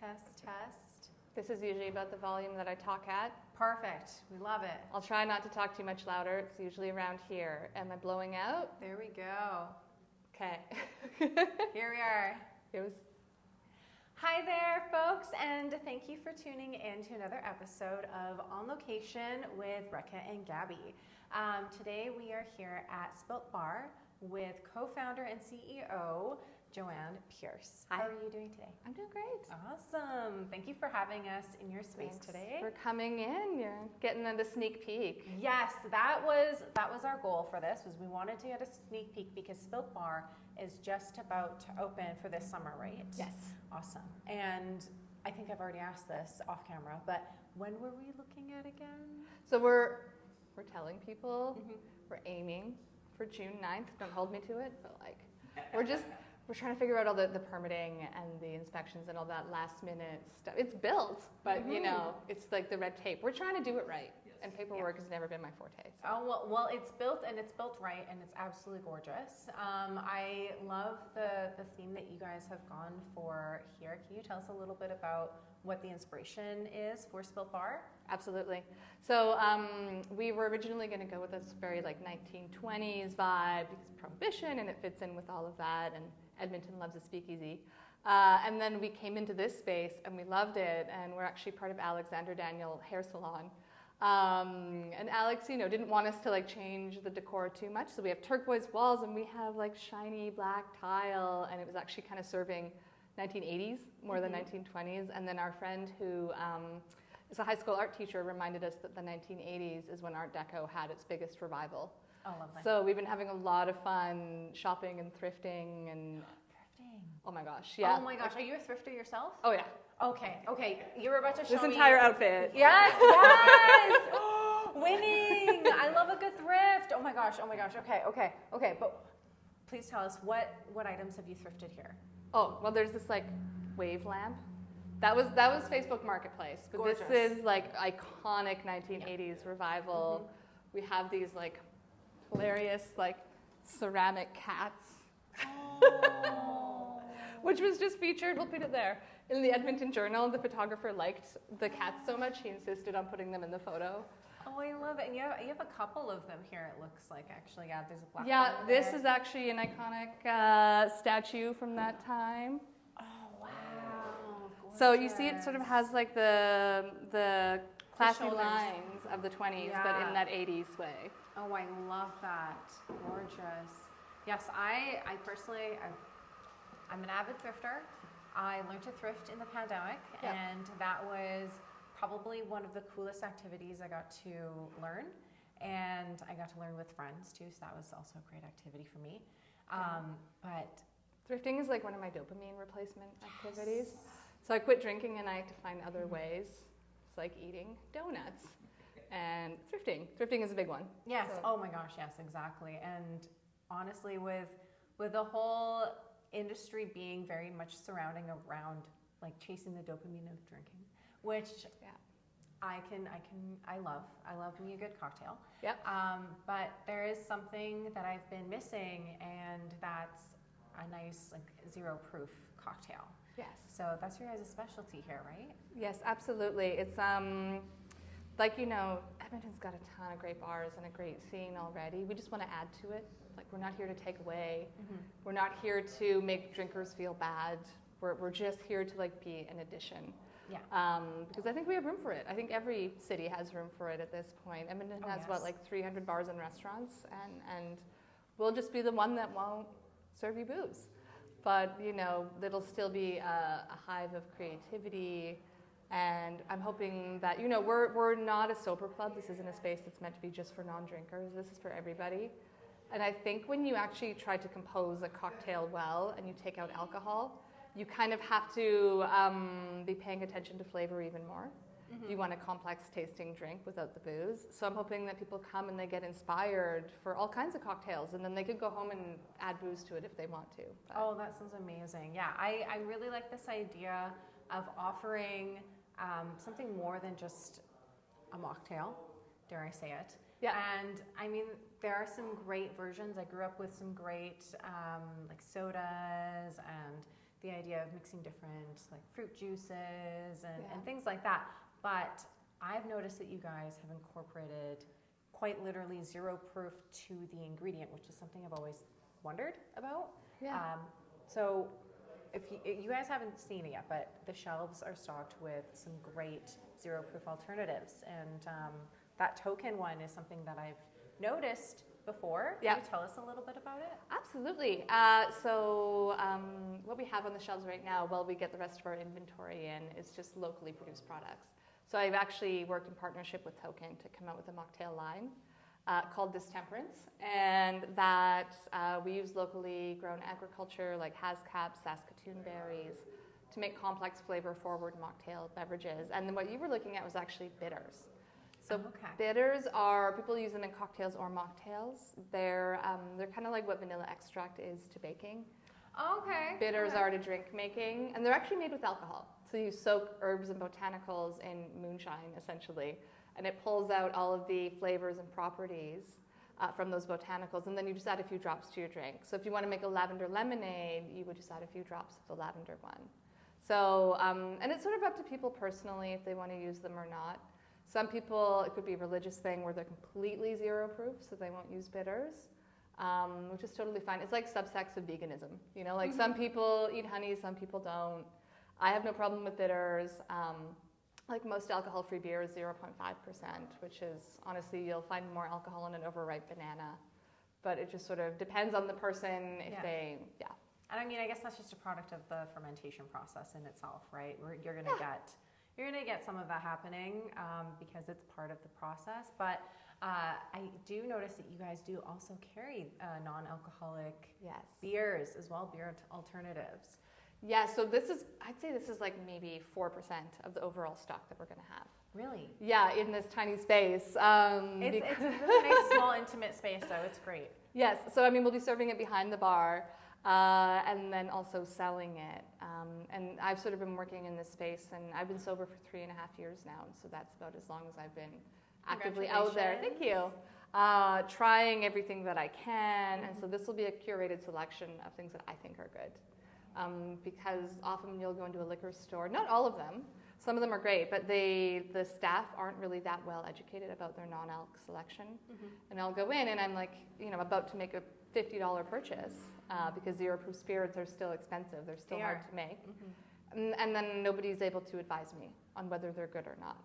Test. This is usually about the volume that I talk at. Perfect. We love it. I'll try not to talk too much louder. It's usually around here. Am I blowing out? There we go. Okay. Here we are. Hi there, folks, and thank you for tuning in to another episode of On Location with Rekha and Gabby. Today we are here at Spilt Bar with co-founder and CEO JoAnne Pearce. Hi. How are you doing today? I'm doing great. Awesome. Thank you for having us in your space Thanks today. for coming in. You're getting the sneak peek. Yes, that was our goal for this. Was we wanted to get a sneak peek because Spilt Bar is just about to open for this summer, right? Yes. Awesome. And I think I've already asked this off camera, but when were we looking at again? So we're telling people we're aiming for June 9th. Don't hold me to it, but like we're trying to figure out all the permitting and the inspections and all that last minute stuff. It's built, but you know, it's like the red tape. We're trying to do it right. And paperwork has never been my forte. So. Oh, well, it's built and it's built right and it's absolutely gorgeous. I love the theme that you guys have gone for here. Can you tell us a little bit about what the inspiration is for Spilt Bar? Absolutely. So we were originally going to go with this very like 1920s vibe because Prohibition, and it fits in with all of that, and Edmonton loves a speakeasy. And then we came into this space and we loved it, and we're actually part of Alexander Daniel Hair Salon. And Alex, didn't want us to like change the decor too much. So we have turquoise walls and we have like shiny black tile, and it was actually kind of serving 1980s more than 1920s. And then our friend who is a high school art teacher reminded us that the 1980s is when Art Deco had its biggest revival. Oh, lovely. So we've been having a lot of fun shopping and thrifting and... Thrifting. Oh my gosh, yeah. Oh my gosh, are you a thrifter yourself? Oh yeah. Okay. You were about to show this me... This entire outfit. Yes! Winning! I love a good thrift. Oh my gosh. Okay, but please tell us, what items have you thrifted here? Oh, well, there's this like wave lamp. That was Facebook Marketplace, but gorgeous. This is like iconic 1980s revival. We have these like hilarious like ceramic cats, which was just featured. We'll put it there in the Edmonton Journal. The photographer liked the cats so much he insisted on putting them in the photo. Oh, I love it. And you have a couple of them here, it looks like, actually. Yeah, there's a black one this there. is actually an iconic statue from that time. Oh, wow. Gorgeous. So you see it sort of has like the classy lines of the 20s, but in that 80s way. Oh, I love that. Gorgeous. Yes, I personally, I'm an avid thrifter. I learned to thrift in the pandemic, and that was probably one of the coolest activities I got to learn. And I got to learn with friends too, so that was also a great activity for me. But thrifting is like one of my dopamine replacement activities. So I quit drinking and I had to find other ways. It's like eating donuts and thrifting. Thrifting is a big one. Yes. So. Oh my gosh. Yes, exactly. And honestly, with the whole industry being very much surrounding around like chasing the dopamine of drinking, which I love me a good cocktail. Yep. But there is something that I've been missing, and that's a nice like zero proof cocktail. Yes. So that's your guys' specialty here, right? Yes, absolutely. It's like Edmonton's got a ton of great bars and a great scene already. We just want to add to it. Like, we're not here to take away. We're not here to make drinkers feel bad. We're just here to like be an addition. Yeah. Because I think we have room for it. I think every city has room for it at this point. Edmonton has like 300 bars and restaurants, and we'll just be the one that won't serve you booze. But it'll still be a hive of creativity. And I'm hoping that, we're not a sober club. This isn't a space that's meant to be just for non-drinkers. This is for everybody. And I think when you actually try to compose a cocktail well and you take out alcohol, you kind of have to be paying attention to flavor even more. You want a complex tasting drink without the booze. So I'm hoping that people come and they get inspired for all kinds of cocktails, and then they could go home and add booze to it if they want to. But. Oh, that sounds amazing. Yeah, I really like this idea of offering something more than just a mocktail, dare I say it. Yeah. And I mean, there are some great versions. I grew up with some great like sodas and the idea of mixing different like fruit juices and things like that. But I've noticed that you guys have incorporated quite literally zero proof to the ingredient, which is something I've always wondered about. Yeah. So if you guys haven't seen it yet, but the shelves are stocked with some great zero proof alternatives. And that token one is something that I've noticed before. Can you tell us a little bit about it? Absolutely. What we have on the shelves right now, while we get the rest of our inventory in, is just locally produced products. So I've actually worked in partnership with Token to come out with a mocktail line called Distemperance, and that we use locally grown agriculture like Hascap, Saskatoon berries to make complex flavor-forward mocktail beverages. And then what you were looking at was actually bitters. So bitters are, people use them in cocktails or mocktails. They're kind of like what vanilla extract is to baking. Okay. Bitters are to drink making, and they're actually made with alcohol. So you soak herbs and botanicals in moonshine, essentially, and it pulls out all of the flavors and properties from those botanicals, and then you just add a few drops to your drink. So if you want to make a lavender lemonade, you would just add a few drops of the lavender one. So, and it's sort of up to people personally if they want to use them or not. Some people, it could be a religious thing where they're completely zero proof, so they won't use bitters, which is totally fine. It's like subsects of veganism. You know, like some people eat honey, some people don't. I have no problem with bitters. Like most alcohol-free beer is 0.5%, which is, honestly, you'll find more alcohol in an overripe banana. But it just sort of depends on the person if they, And I mean, I guess that's just a product of the fermentation process in itself, right? You're gonna get some of that happening because it's part of the process. But I do notice that you guys do also carry non-alcoholic beers as well, beer alternatives. Yeah, so I'd say this is like maybe 4% of the overall stock that we're going to have. Really? Yeah, in this tiny space. It's a really nice, small, intimate space, though. It's great. Yes, so I mean, we'll be serving it behind the bar and then also selling it. And I've sort of been working in this space, and I've been sober for 3.5 years now, and so that's about as long as I've been actively out there. Thank you. Trying everything that I can, and so this will be a curated selection of things that I think are good. Because often you'll go into a liquor store, not all of them, some of them are great, but the staff aren't really that well educated about their non-alc selection. And I'll go in and I'm like, about to make a $50 purchase because zero proof spirits are still expensive. They're still hard to make. And then nobody's able to advise me on whether they're good or not.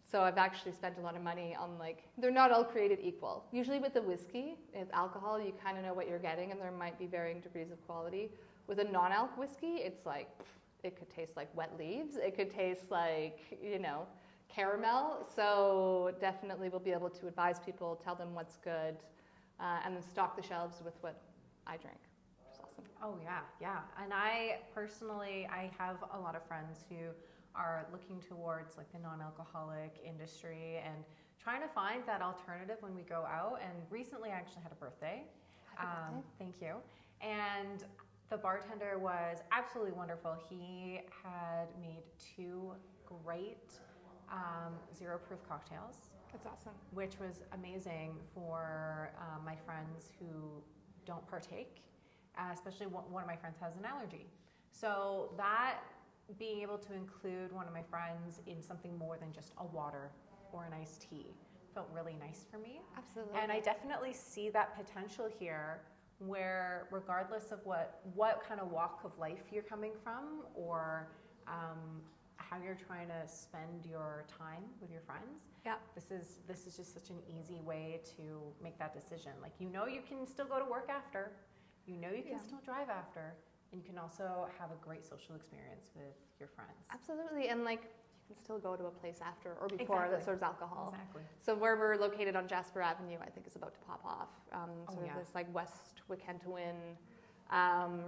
So I've actually spent a lot of money on they're not all created equal. Usually with the whiskey, with alcohol, you kind of know what you're getting and there might be varying degrees of quality. With a non-alc whiskey, it's like, it could taste like wet leaves. It could taste like, caramel. So definitely we'll be able to advise people, tell them what's good, and then stock the shelves with what I drink, which is awesome. Oh, yeah. And I have a lot of friends who are looking towards like the non-alcoholic industry and trying to find that alternative when we go out. And recently I actually had a birthday. Happy birthday. Thank you. And the bartender was absolutely wonderful. He had made 2 great zero proof cocktails. That's awesome. Which was amazing for my friends who don't partake, especially one of my friends has an allergy. So that being able to include one of my friends in something more than just a water or an iced tea felt really nice for me. Absolutely. And I definitely see that potential here where regardless of what kind of walk of life you're coming from or how you're trying to spend your time with your friends, this is just such an easy way to make that decision. Like, you can still go to work after, you can still drive after, and you can also have a great social experience with your friends. Absolutely, and you can still go to a place after or before that serves alcohol. Exactly. So where we're located on Jasper Avenue, I think is about to pop off. This West Wickentowin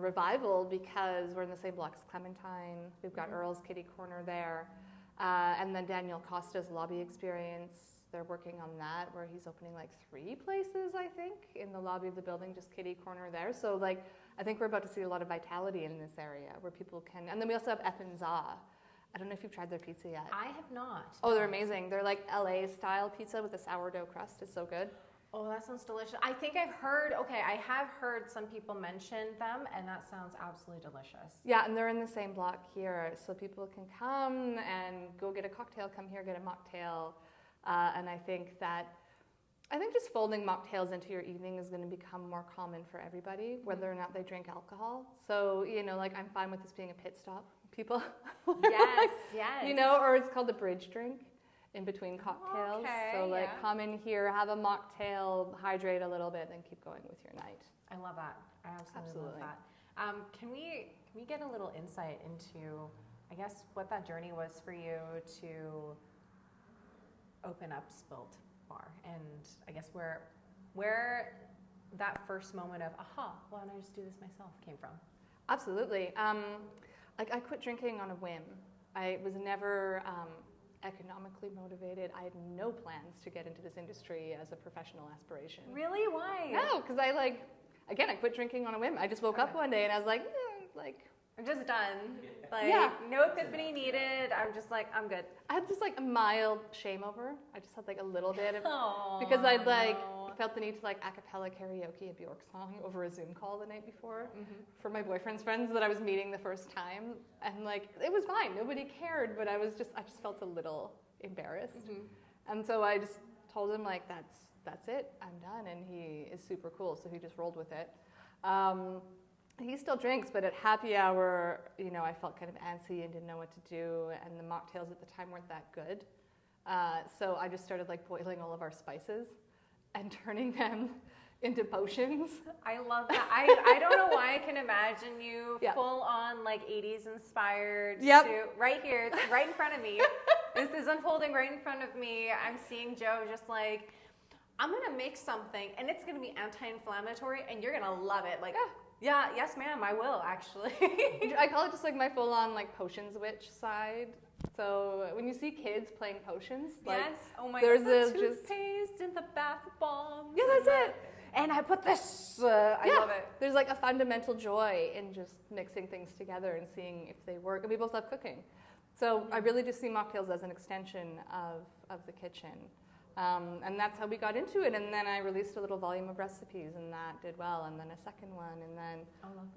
revival because we're in the same block as Clementine. We've got Earl's Kitty Corner there. And then Daniel Costa's lobby experience. They're working on that where he's opening 3 places, I think, in the lobby of the building, just kitty corner there. So I think we're about to see a lot of vitality in this area where people can, and then we also have F and Za. I don't know if you've tried their pizza yet. I have not. Oh, they're amazing. They're like LA style pizza with a sourdough crust. It's so good. Oh, that sounds delicious. I think I have heard some people mention them, and that sounds absolutely delicious. Yeah, and they're in the same block here, so people can come and go get a cocktail, come here, get a mocktail. And I think just folding mocktails into your evening is going to become more common for everybody, whether or not they drink alcohol. So, like I'm fine with this being a pit stop, people. Yes, yes. Or it's called a bridge drink in between cocktails. Okay, So come in here, have a mocktail, hydrate a little bit, then keep going with your night. I love that. I absolutely love that. Can we get a little insight into, I guess, what that journey was for you to open up Spilt Bar, and I guess where that first moment of why don't I just do this myself came from? Absolutely. I quit drinking on a whim. I was never economically motivated. I had no plans to get into this industry as a professional aspiration. Really? Why? No, because I quit drinking on a whim. I just woke up one day and I was like, I'm just done. No epiphany needed. I'm just like, I'm good. I had just a mild shame over. I just had a little bit of, oh, because I'd felt the need to a cappella karaoke a Bjork song over a Zoom call the night before for my boyfriend's friends that I was meeting the first time, and it was fine. Nobody cared, but I just felt a little embarrassed, and so I just told him that's it. I'm done, and he is super cool, so he just rolled with it. He still drinks, but at happy hour, I felt kind of antsy and didn't know what to do, and the mocktails at the time weren't that good. So I just started boiling all of our spices and turning them into potions. I love that. I don't know why I can imagine you full on 80s inspired suit right here. It's right in front of me. This is unfolding right in front of me. I'm seeing Jo just I'm going to make something and it's going to be anti-inflammatory and you're going to love it. Yeah, yes ma'am, I will actually. I call it just my full on potions witch side. So when you see kids playing potions, yes, oh my there's God, toothpaste in the bath bombs. Yeah, that's it. And I put this. I love it. There's a fundamental joy in just mixing things together and seeing if they work. And we both love cooking, so I really just see mocktails as an extension of the kitchen. And that's how we got into it. And then I released a little volume of recipes, and that did well. And then a second one, and then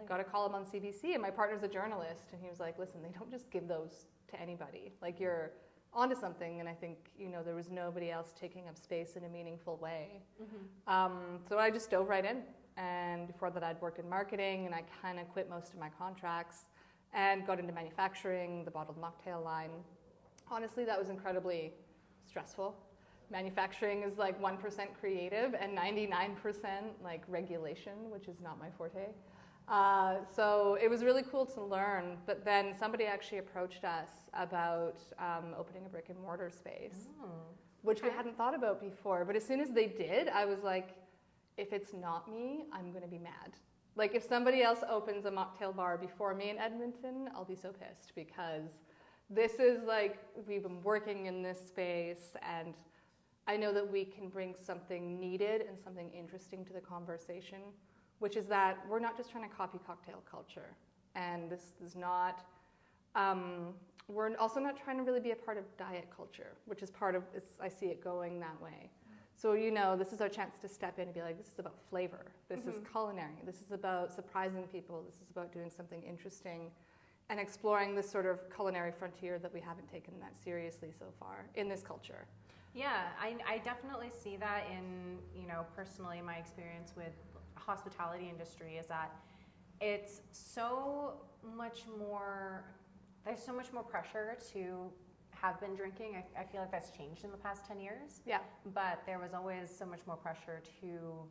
got a column on CBC. And my partner's a journalist, and he was like, "Listen, they don't just give those to anybody. You're onto something." And I think there was nobody else taking up space in a meaningful way. So I just dove right in. And before that, I'd worked in marketing, and I kind of quit most of my contracts and got into manufacturing, the bottled mocktail line. Honestly, that was incredibly stressful. Manufacturing is 1% creative and 99% regulation, which is not my forte. So it was really cool to learn. But then somebody actually approached us about opening a brick and mortar space, which we hadn't thought about before. But as soon as they did, I was like, if it's not me, I'm going to be mad. If somebody else opens a mocktail bar before me in Edmonton, I'll be so pissed, because this is we've been working in this space, and I know that we can bring something needed and something interesting to the conversation, which is that we're not just trying to copy cocktail culture. And this is not, we're also not trying to really be a part of diet culture, which is I see it going that way. So, this is our chance to step in and be this is about flavor. This is culinary. This is about surprising people. This is about doing something interesting and exploring this sort of culinary frontier that we haven't taken that seriously so far in this culture. Yeah, I definitely see that in, personally my experience with hospitality industry is that it's so much more, there's so much more pressure to have been drinking. I feel like that's changed in the past 10 years. Yeah. But there was always so much more pressure to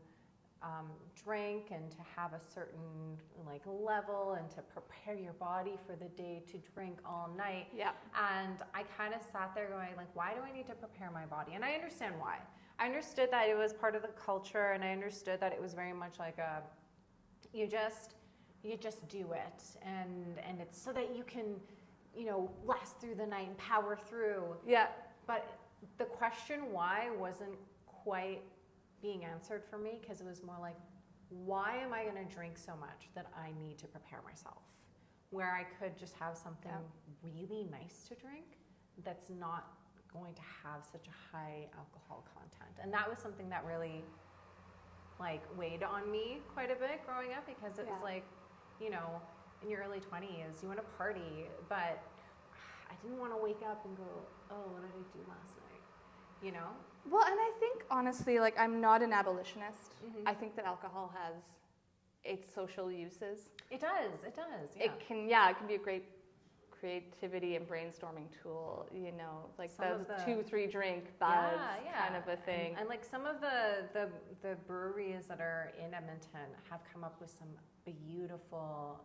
drink and to have a certain level and to prepare your body for the day to drink all night. Yeah. And I kind of sat there going why do I need to prepare my body? And I understand why. I understood that it was part of the culture, and I understood that it was very much you just do it, and it's so that you can last through the night and power through. Yeah. But the question why wasn't quite being answered for me, because it was more why am I going to drink so much that I need to prepare myself, where I could just have something really nice to drink that's not going to have such a high alcohol content. And that was something that really like weighed on me quite a bit growing up, because it was Yeah. like, you know, in your early 20s, you want to party, but I didn't want to wake up and go, oh, what did I do last night? You know? Well, and I think honestly, like, I'm not an abolitionist. Mhm. I think that alcohol has its social uses. It does. It does. Yeah. It can be a great creativity and brainstorming tool, you know, like Some of the the- 2-3 drink buds kind of a thing. And like some of the breweries that are in Edmonton have come up with some beautiful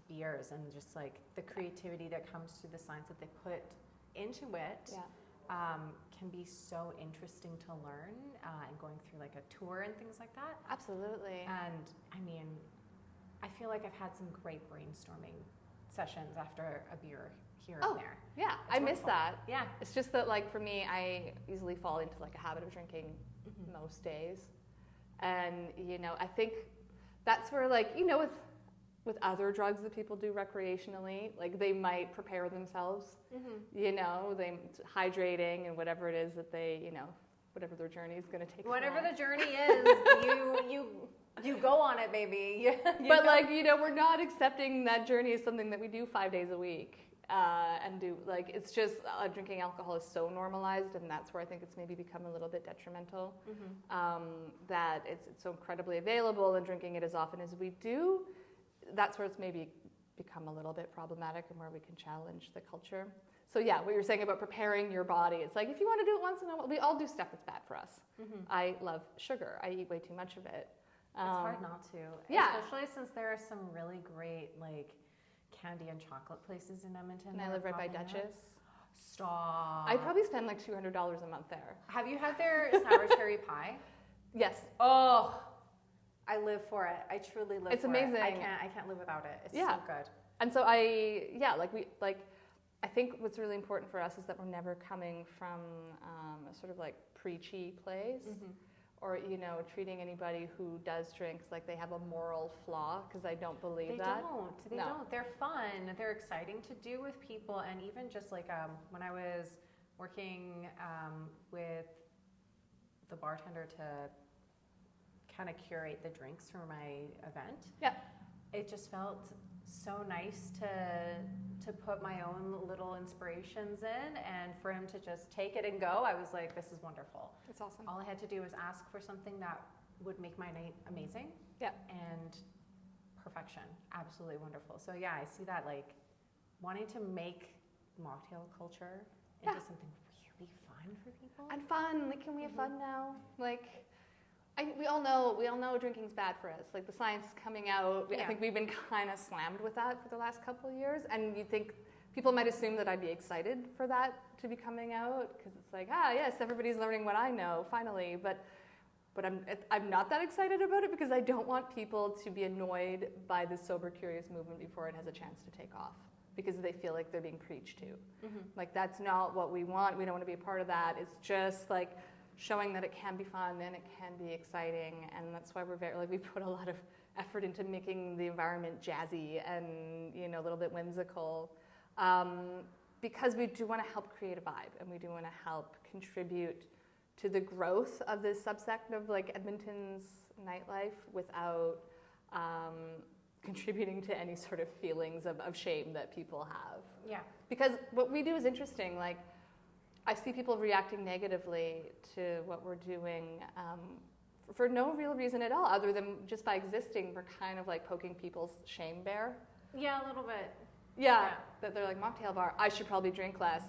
beers, and just like the creativity that comes through the science that they put into it. Yeah. Can be so interesting to learn, and going through like a tour and things like that. Absolutely. And I mean, I feel like I've had some great brainstorming sessions after a beer here and there. Yeah, It's I miss wonderful. that. Yeah. It's just that, like, for me, I easily fall into like a habit of drinking Mhm. most days. And, you know, I think that's where, like, you know, with other drugs that people do recreationally, like, they might prepare themselves, you know, they hydrating and whatever it is that they, you know, whatever their journey is going to take. Whatever them on. the journey is, you go on it, baby. But like, you know, we're not accepting that journey as something that we do 5 days a week. And do, like, it's just drinking alcohol is so normalized, and that's where I think it's maybe become a little bit detrimental. That it's so incredibly available, and drinking it as often as we do, that's where it's maybe become a little bit problematic, and where we can challenge the culture. So yeah, what you're saying about preparing your body, it's like, if you want to do it once in a while, we all do stuff that's bad for us. I love sugar. I eat way too much of it. It's hard not to. Yeah. Especially since there are some really great, like, candy and chocolate places in Edmonton. And that I are live right by popping up. Duchess. Stop. I probably spend like $200 a month there. Have you had their sour cherry pie? Yes. Oh, I live for it. I truly live It's for amazing. it. I can't live without it. It's Yeah. so good. And so I think what's really important for us is that we're never coming from a sort of like preachy place, or, you know, treating anybody who does drinks like they have a moral flaw, because I don't believe They that. They No. don't. They're fun. They're exciting to do with people. And even just like when I was working with the bartender to kind of curate the drinks for my event, it just felt so nice to put my own little inspirations in, and for him to just take it and go. I was like, this is wonderful. It's awesome. All I had to do was ask for something that would make my night amazing. Yeah. And perfection. Absolutely wonderful. So yeah, I see that, like, wanting to make mocktail culture into something really fun for people. And fun. Like, can we have fun now? Like, we all know drinking's bad for us. Like, the science is coming out. I think we've been kind of slammed with that for the last couple of years. And you'd think people might assume that I'd be excited for that to be coming out, because it's like, yes, everybody's learning what I know, finally. But I'm not that excited about it, because I don't want people to be annoyed by the sober curious movement before it has a chance to take off, because they feel like they're being preached to. Like, that's not what we want. We don't want to be a part of that. It's just like showing that it can be fun and it can be exciting, and that's why we put a lot of effort into making the environment jazzy and, you know, a little bit whimsical, because we do want to help create a vibe, and we do want to help contribute to the growth of this subsect of, like, Edmonton's nightlife without contributing to any sort of feelings of shame that people have. Yeah. Because what we do is interesting. Like, I see people reacting negatively to what we're doing for no real reason at all, other than just by existing, we're kind of like poking people's shame bear. Yeah, a little bit. Yeah, that they're like, mocktail bar, I should probably drink less.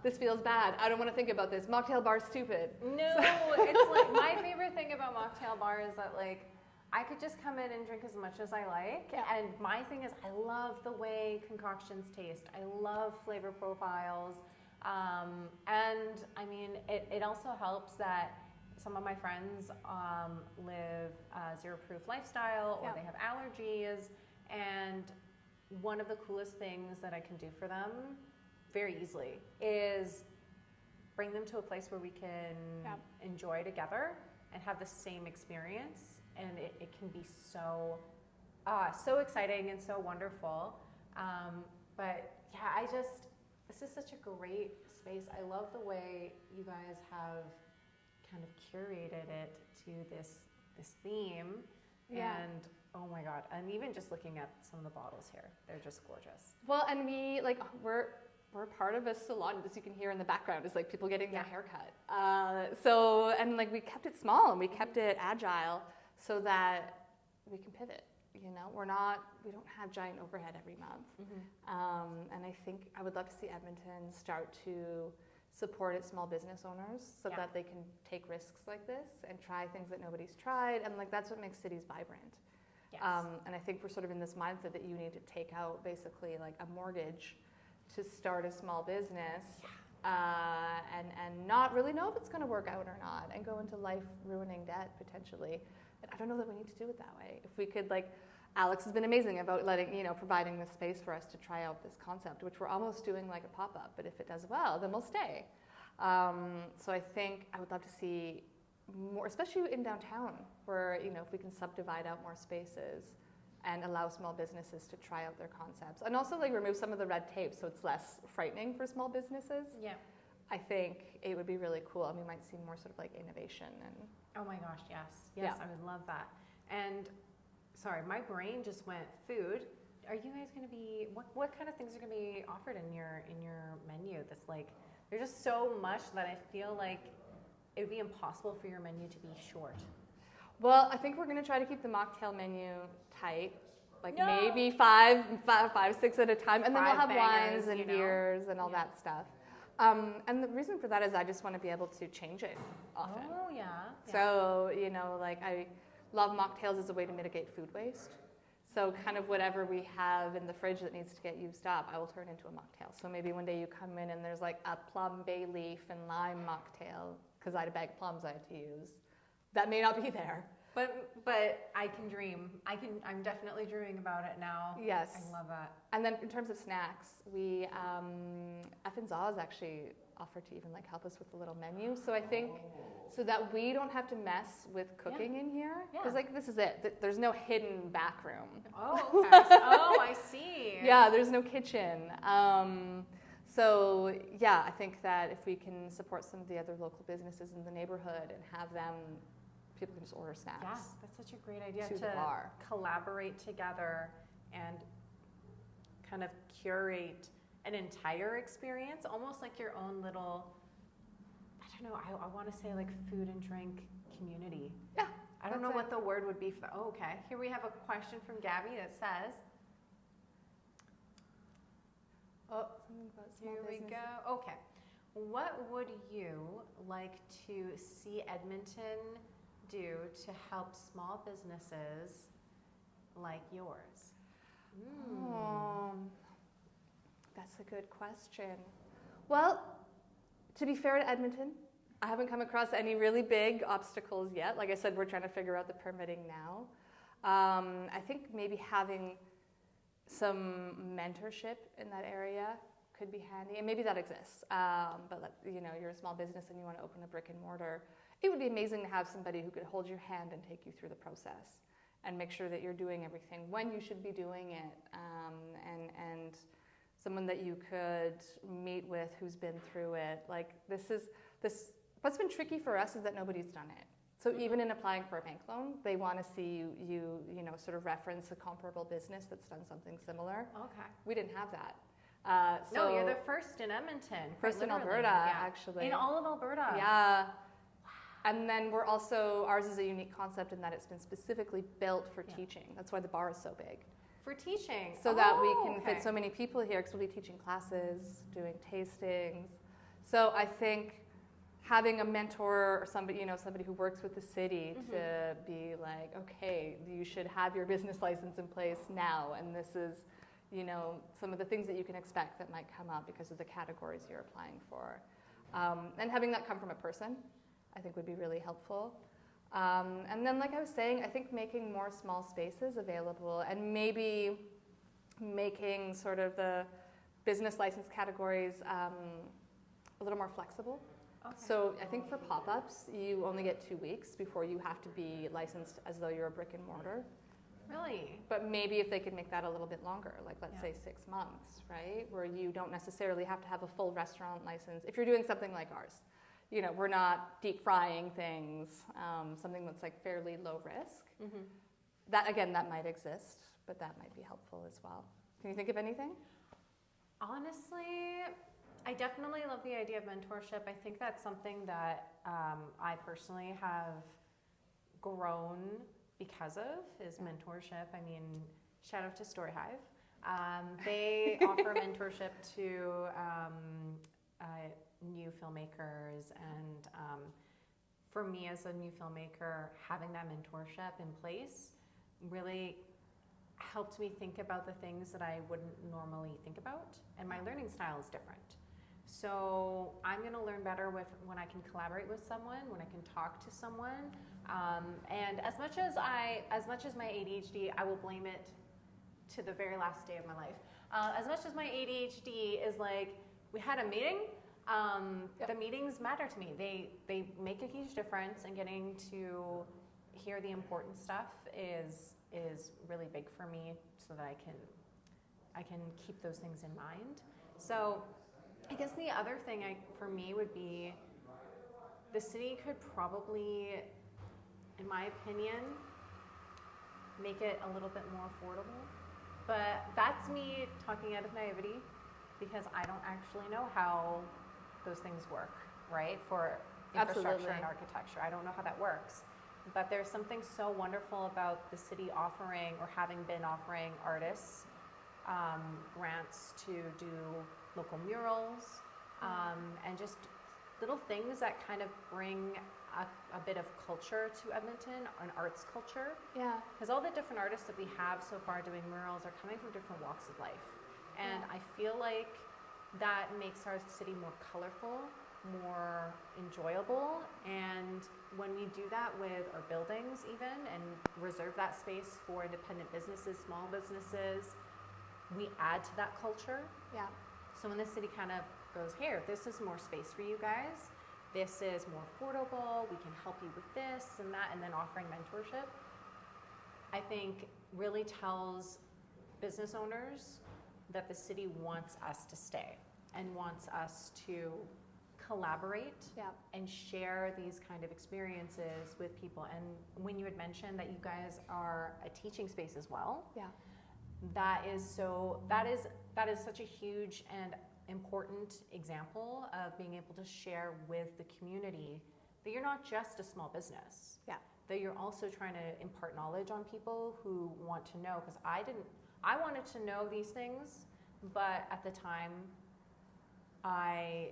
This feels bad. I don't want to think about this. Mocktail bar's stupid. No, it's like, my favorite thing about mocktail bar is that, like, I could just come in and drink as much as I like. Yeah. And my thing is, I love the way concoctions taste. I love flavor profiles. And I mean, it also helps that some of my friends live zero proof lifestyle, or they have allergies. And one of the coolest things that I can do for them very easily is bring them to a place where we can enjoy together and have the same experience. And it can be so exciting and so wonderful. But yeah, this is such a great space. I love the way you guys have kind of curated it to this theme. Yeah. And oh my God, and even just looking at some of the bottles here, they're just gorgeous. Well, and we're part of a salon, as you can hear in the background, is like people getting their hair cut. So, and like we kept it small and we kept it agile so that we can pivot. You know, we don't have giant overhead every month. And I think I would love to see Edmonton start to support its small business owners so that they can take risks like this and try things that nobody's tried. And like, that's what makes cities vibrant. Yes. And I think we're sort of in this mindset that you need to take out basically like a mortgage to start a small business and not really know if it's going to work out or not and go into life-ruining debt potentially. And I don't know that we need to do it that way. If we could, like, Alex has been amazing about providing this space for us to try out this concept, which we're almost doing like a pop-up, but if it does well, then we'll stay. So I think I would love to see more, especially in downtown, where, you know, if we can subdivide out more spaces and allow small businesses to try out their concepts. And also like remove some of the red tape so it's less frightening for small businesses. Yeah. I think it would be really cool, and we might see more sort of like innovation and... Oh my gosh, yes. Yes, I would love that. And sorry, my brain just went food. Are you guys going to be, what kind of things are going to be offered in your menu? That's like, there's just so much that I feel like it would be impossible for your menu to be short. Well, I think we're going to try to keep the mocktail menu tight, like maybe five, six at a time, and then we'll have wines and beers and all that stuff. And the reason for that is I just want to be able to change it often. Oh, yeah. So, you know, like I love mocktails as a way to mitigate food waste. So kind of whatever we have in the fridge that needs to get used up, I will turn into a mocktail. So maybe one day you come in and there's like a plum bay leaf and lime mocktail, because I had a bag of plums I had to use. That may not be there. But I can dream. I'm definitely dreaming about it now. Yes. I love that. And then in terms of snacks, we F&Z's actually offered to even like help us with the little menu. So I think so that we don't have to mess with cooking in here, because like this is it. There's no hidden back room. Oh, okay. Oh, I see. Yeah, there's no kitchen. So yeah, I think that if we can support some of the other local businesses in the neighborhood and have them, people can just order snacks. Yeah, that's such a great idea to the bar. Collaborate together and kind of curate an entire experience, almost like your own little, I don't know, I want to say like food and drink community. Yeah. I don't know what the word would be for that. Oh, okay. Here we have a question from Gabby that says, Something about small here we business. go. Okay. What would you like to see Edmonton do to help small businesses like yours? That's a good question. Well, to be fair to Edmonton, I haven't come across any really big obstacles yet. Like I said, we're trying to figure out the permitting now. I think maybe having some mentorship in that area could be handy, and maybe that exists. But you know, you're a small business and you want to open a brick and mortar. It would be amazing to have somebody who could hold your hand and take you through the process and make sure that you're doing everything when you should be doing it, and someone that you could meet with who's been through it. Like what's been tricky for us is that nobody's done it. So even in applying for a bank loan, they want to see you know, sort of reference a comparable business that's done something similar. Okay. We didn't have that. No, you're the first in Edmonton. First in Alberta, actually. In all of Alberta. Yeah. And then ours is a unique concept in that it's been specifically built for teaching. That's why the bar is so big. For teaching. So that we can fit so many people here, because we'll be teaching classes, doing tastings. So I think having a mentor or somebody who works with the city to be like, okay, you should have your business license in place now, and this is, you know, some of the things that you can expect that might come up because of the categories you're applying for. And having that come from a person, I think would be really helpful. And then, like I was saying, I think making more small spaces available and maybe making sort of the business license categories a little more flexible. Okay. So I think for pop-ups, you only get 2 weeks before you have to be licensed as though you're a brick and mortar. Really? But maybe if they could make that a little bit longer, like let's say 6 months, right? Where you don't necessarily have to have a full restaurant license. If you're doing something like ours, we're not deep frying things, something that's like fairly low risk. Mm-hmm. That might exist, but that might be helpful as well. Can you think of anything? Honestly, I definitely love the idea of mentorship. I think that's something that I personally have grown because of is mentorship. I mean, shout out to STORYHIVE. They offer mentorship to new filmmakers, and for me as a new filmmaker, having that mentorship in place really helped me think about the things that I wouldn't normally think about, and my learning style is different. So I'm going to learn better when I can collaborate with someone, when I can talk to someone, and as much as my ADHD, I will blame it to the very last day of my life. As much as my ADHD is like, we had a meeting, the meetings matter to me. They make a huge difference, and getting to hear the important stuff is really big for me, so that I can keep those things in mind. So I guess the other thing for me would be, the city could probably, in my opinion, make it a little bit more affordable. But that's me talking out of naivety, because I don't actually know how those things work, right? For infrastructure and architecture. I don't know how that works. But there's something so wonderful about the city offering, or having been offering, artists grants to do local murals, and just little things that kind of bring a bit of culture to Edmonton, an arts culture. Yeah. Because all the different artists that we have so far doing murals are coming from different walks of life. And I feel like that makes our city more colorful, more enjoyable. And when we do that with our buildings even, and reserve that space for independent businesses, small businesses, we add to that culture. Yeah. So when the city kind of goes, here, this is more space for you guys, this is more affordable, we can help you with this and that, and then offering mentorship, I think really tells business owners that the city wants us to stay and wants us to collaborate and share these kind of experiences with people. And when you had mentioned that you guys are a teaching space as well, that is such a huge and important example of being able to share with the community that you're not just a small business. That you're also trying to impart knowledge on people who want to know. Because I wanted to know these things, but at the time I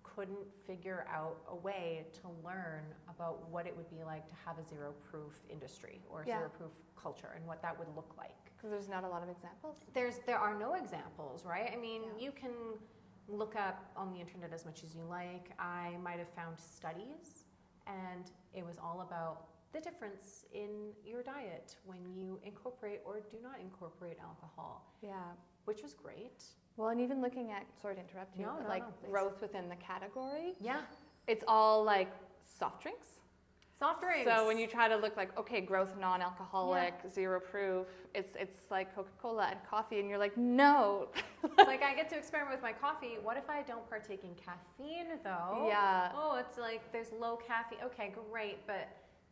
couldn't figure out a way to learn about what it would be like to have a zero-proof industry or zero-proof culture, and what that would look like. Because there's not a lot of examples. There are no examples, right? I mean, you can look up on the internet as much as you like. I might have found studies, and it was all about the difference in your diet when you incorporate or do not incorporate alcohol. Which was great. Well, and even looking at, sorry to interrupt you, growth within the category. It's all like soft drinks. Soft drinks. So when you try to look like, okay, growth, non-alcoholic, zero proof, it's like Coca-Cola and coffee, and you're like, no. Like, I get to experiment with my coffee. What if I don't partake in caffeine, though? Oh, it's like there's low caffeine. Okay, great, but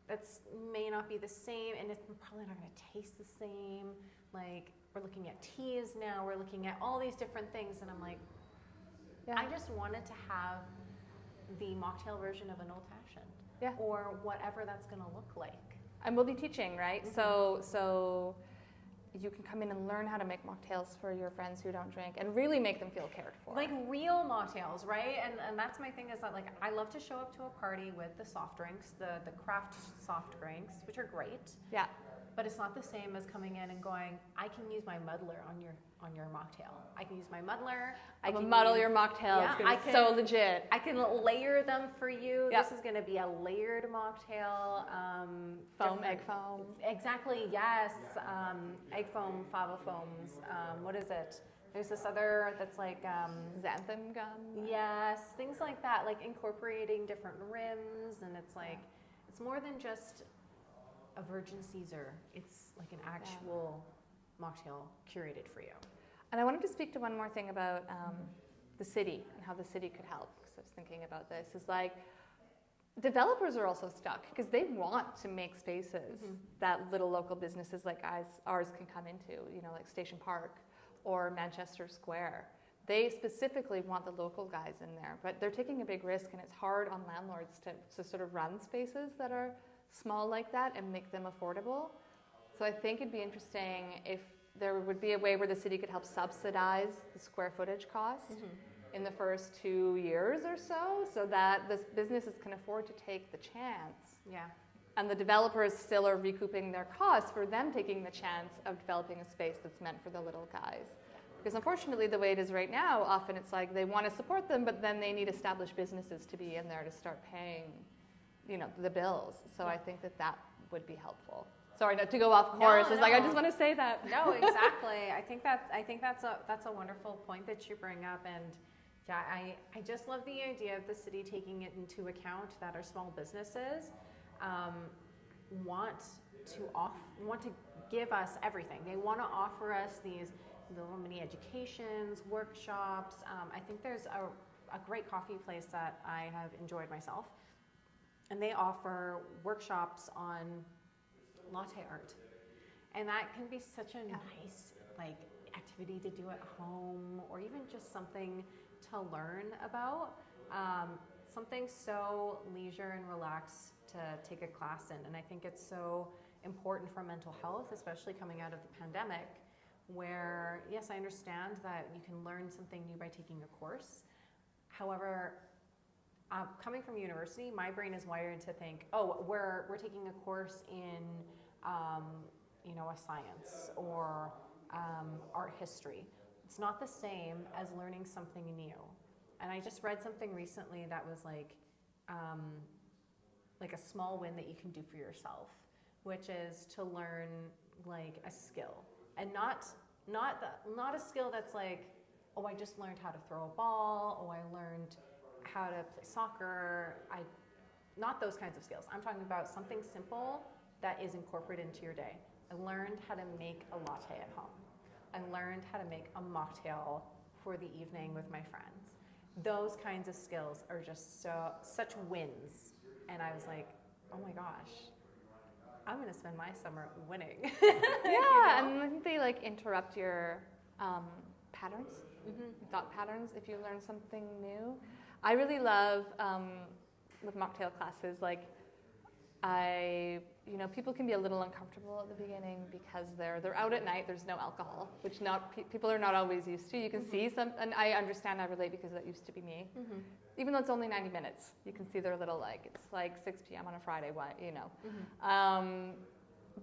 that's may not be the same, and it's probably not going to taste the same. Like, we're looking at teas now. We're looking at all these different things, and I'm like, I just wanted to have the mocktail version of an old-fashioned. Or whatever that's going to look like. And we'll be teaching, right? So you can come in and learn how to make mocktails for your friends who don't drink, and really make them feel cared for. Like real mocktails, right? And that's my thing, is that, like, I love to show up to a party with the soft drinks, the craft soft drinks, which are great. But it's not the same as coming in and going, I can use my muddler on your mocktail. I can use my muddler. I can muddle your mocktail. It's going to be so legit. I can layer them for you. This is going to be a layered mocktail. Foam, egg foam. Exactly, yes. Egg foam, fava foams. What is it? There's this other that's like... xanthan gum. Yes, things like that. Like incorporating different rims. And it's like, it's more than just a Virgin Caesar. It's like an actual mocktail curated for you. And I wanted to speak to one more thing about the city and how the city could help. I was thinking about this, is like developers are also stuck because they want to make spaces that little local businesses like ours can come into, you know, like Station Park or Manchester Square. They specifically want the local guys in there, but they're taking a big risk, and it's hard on landlords to sort of run spaces that are small like that and make them affordable. So I think it'd be interesting if there would be a way where the city could help subsidize the square footage cost in the first 2 years or so that the businesses can afford to take the chance. Yeah. And the developers still are recouping their costs for them taking the chance of developing a space that's meant for the little guys. Because unfortunately, the way it is right now, often it's like they want to support them, but then they need established businesses to be in there to start paying, you know, the bills. So I think that would be helpful. Sorry, not to go off course. It's like I just want to say that. No, exactly. I think that's a wonderful point that you bring up, and yeah, I just love the idea of the city taking it into account that our small businesses want to give us everything. They want to offer us these little mini educations, workshops. I think there's a great coffee place that I have enjoyed myself, and they offer workshops on latte art, and that can be such a nice like activity to do at home, or even just something to learn about, something so leisure and relaxed to take a class in. And I think it's so important for mental health, especially coming out of the pandemic, where yes, I understand that you can learn something new by taking a course. However, coming from university, my brain is wired to think, oh, we're taking a course in, you know, a science or art history. It's not the same as learning something new. And I just read something recently that was like a small win that you can do for yourself, which is to learn like a skill, and not a skill that's like, oh, I just learned how to throw a ball, oh, I learned how to play soccer. Not those kinds of skills. I'm talking about something simple that is incorporated into your day. I learned how to make a latte at home. I learned how to make a mocktail for the evening with my friends. Those kinds of skills are just such wins. And I was like, oh my gosh, I'm going to spend my summer winning. Yeah, you know? and I think they like interrupt your patterns, thought patterns, if you learn something new. I really love with mocktail classes, like people can be a little uncomfortable at the beginning because they're out at night. There's no alcohol, which people are not always used to. You can see some, and I understand, I relate because that used to be me. Even though it's only 90 minutes, you can see their little it's like 6 p.m. on a Friday, you know.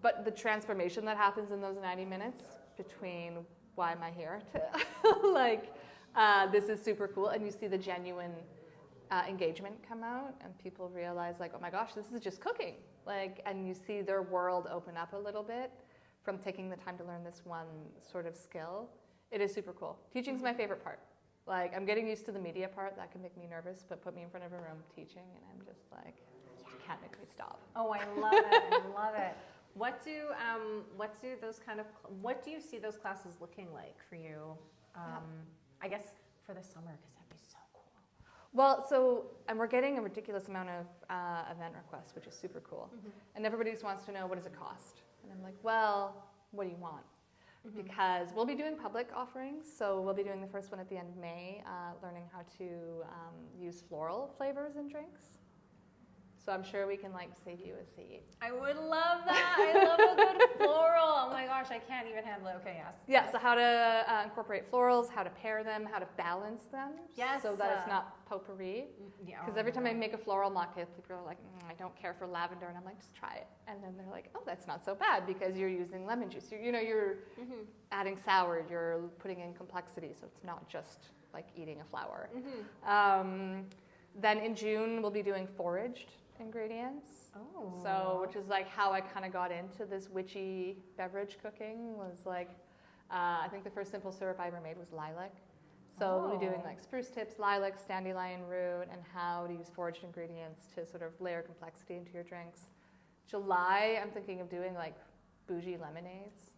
But the transformation that happens in those 90 minutes between why am I here to this is super cool, and you see the genuine engagement come out, and people realize like, oh my gosh, this is just cooking. And you see their world open up a little bit from taking the time to learn this one sort of skill. It is super cool. Teaching's my favorite part. I'm getting used to the media part. That can make me nervous, but put me in front of a room teaching, and I'm just like, you can't make me stop. Oh, I love it. I love it. What do you see those classes looking like for you? I guess for the summer, because that'd be so cool. Well, and we're getting a ridiculous amount of event requests, which is super cool. And everybody just wants to know, what does it cost? And I'm like, well, what do you want? Because we'll be doing public offerings. So we'll be doing the first one at the end of May, learning how to use floral flavors in drinks. So I'm sure we can save you a seat. I would love that. I love a good floral. Oh my gosh, I can't even handle it. Okay, yes. Yeah, so how to incorporate florals, how to pair them, how to balance them. Yes. So that it's not potpourri. Yeah. Because every time I make a floral mocktail, people are like, I don't care for lavender. And I'm like, just try it. And then they're like, oh, that's not so bad because you're using lemon juice. You're adding sour, you're putting in complexity. So it's not just like eating a flower. Then in June, we'll be doing foraged ingredients. Oh. So, which is how I kind of got into this witchy beverage cooking was I think the first simple syrup I ever made was lilac. So we'll be doing spruce tips, lilac, dandelion root, and how to use foraged ingredients to sort of layer complexity into your drinks. July, I'm thinking of doing bougie lemonades,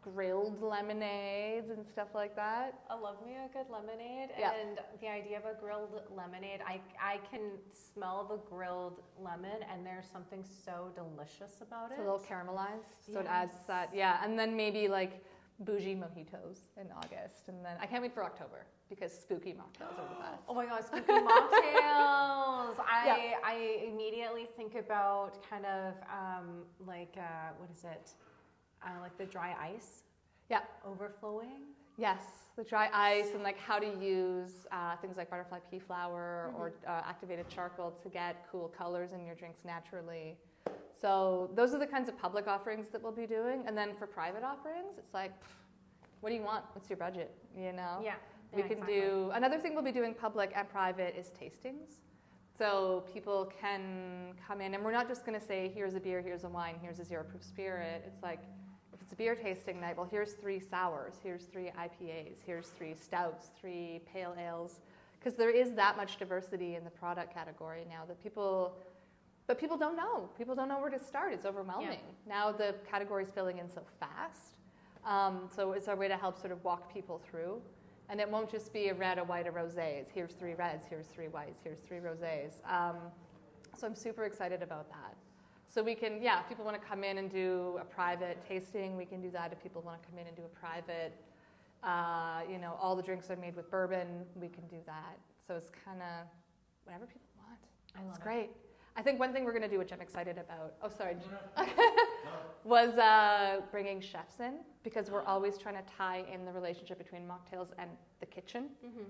grilled lemonades and stuff like that. I love me a good lemonade, Yeah. and the idea of a grilled lemonade, I can smell the grilled lemon, and there's something so delicious about It's it. a little caramelized, so it Yes. adds that, yeah. And then maybe like bougie mojitos in August, and then I can't wait for October because spooky mocktails are the best. Oh my god, spooky mocktails! I immediately think about kind of what is it? Like the dry ice. Yeah. Overflowing. Yes, the dry ice and like how to use things like butterfly pea flower or activated charcoal to get cool colors in your drinks naturally. So those are the kinds of public offerings that we'll be doing. And then for private offerings, it's like, what do you want? What's your budget? You know? Yeah. We can do, another thing we'll be doing public and private is tastings. So people can come in, and we're not just going to say, here's a beer, here's a wine, here's a zero proof spirit. It's like, if it's a beer tasting night, well, here's 3 sours, here's 3 IPAs, here's 3 stouts, 3 pale ales. Because there is that much diversity in the product category now that people don't know. People don't know where to start. It's overwhelming. Yeah. Now the category's filling in so fast. So it's our way to help sort of walk people through. And it won't just be a red, a white, a rosé. Here's 3 reds, here's 3 whites, here's 3 rosés. So I'm super excited about that. So we can, if people want to come in and do a private tasting, we can do that. If people want to come in and do a private, all the drinks are made with bourbon, we can do that. So it's kind of whatever people want. I love it. It's great. I think one thing we're going to do, which I'm excited about, was bringing chefs in, because we're always trying to tie in the relationship between mocktails and the kitchen. Mm-hmm.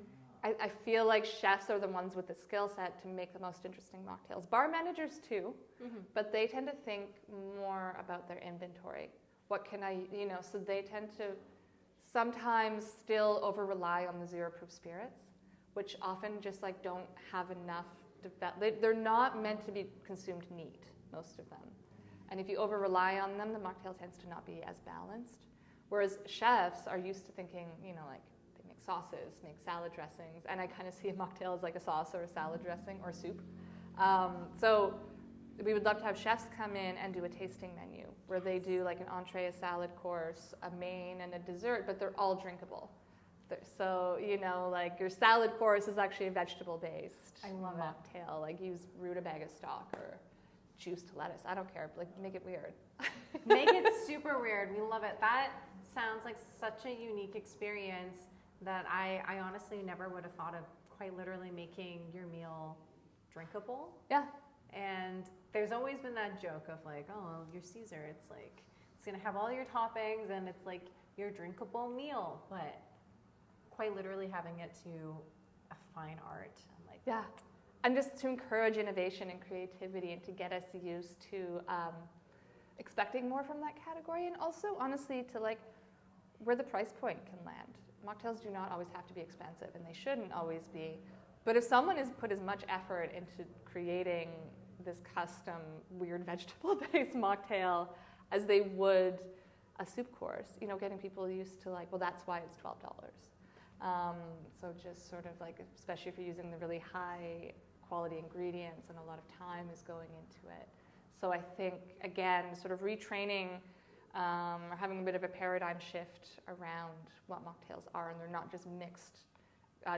I feel like chefs are the ones with the skill set to make the most interesting mocktails. Bar managers too, but they tend to think more about their inventory. What can I, so they tend to sometimes still over-rely on the zero-proof spirits, which often just like don't have enough. They're not meant to be consumed neat, most of them. And if you over-rely on them, the mocktail tends to not be as balanced. Whereas chefs are used to thinking, like they make sauces, make salad dressings, and I kind of see a mocktail as like a sauce or a salad dressing or soup. So we would love to have chefs come in and do a tasting menu where they do like an entree, a salad course, a main, and a dessert, but they're all drinkable. So, like your salad course is actually a vegetable-based mocktail. Like use rutabaga stock or juiced lettuce. I don't care. Like make it weird. Make it super weird. We love it. That sounds like such a unique experience that I honestly never would have thought of, quite literally making your meal drinkable. Yeah. And there's always been that joke of like, oh, your Caesar, it's like, it's going to have all your toppings and it's like your drinkable meal. But quite literally having it to a fine art. I'm like, yeah. And just to encourage innovation and creativity and to get us used to expecting more from that category, and also honestly to like where the price point can land. Mocktails do not always have to be expensive, and they shouldn't always be. But if someone has put as much effort into creating this custom weird vegetable-based mocktail as they would a soup course, getting people used to like, well, that's why it's $12. So just sort of like, especially if you're using the really high quality ingredients and a lot of time is going into it. So I think, again, sort of retraining or having a bit of a paradigm shift around what mocktails are, and they're not just mixed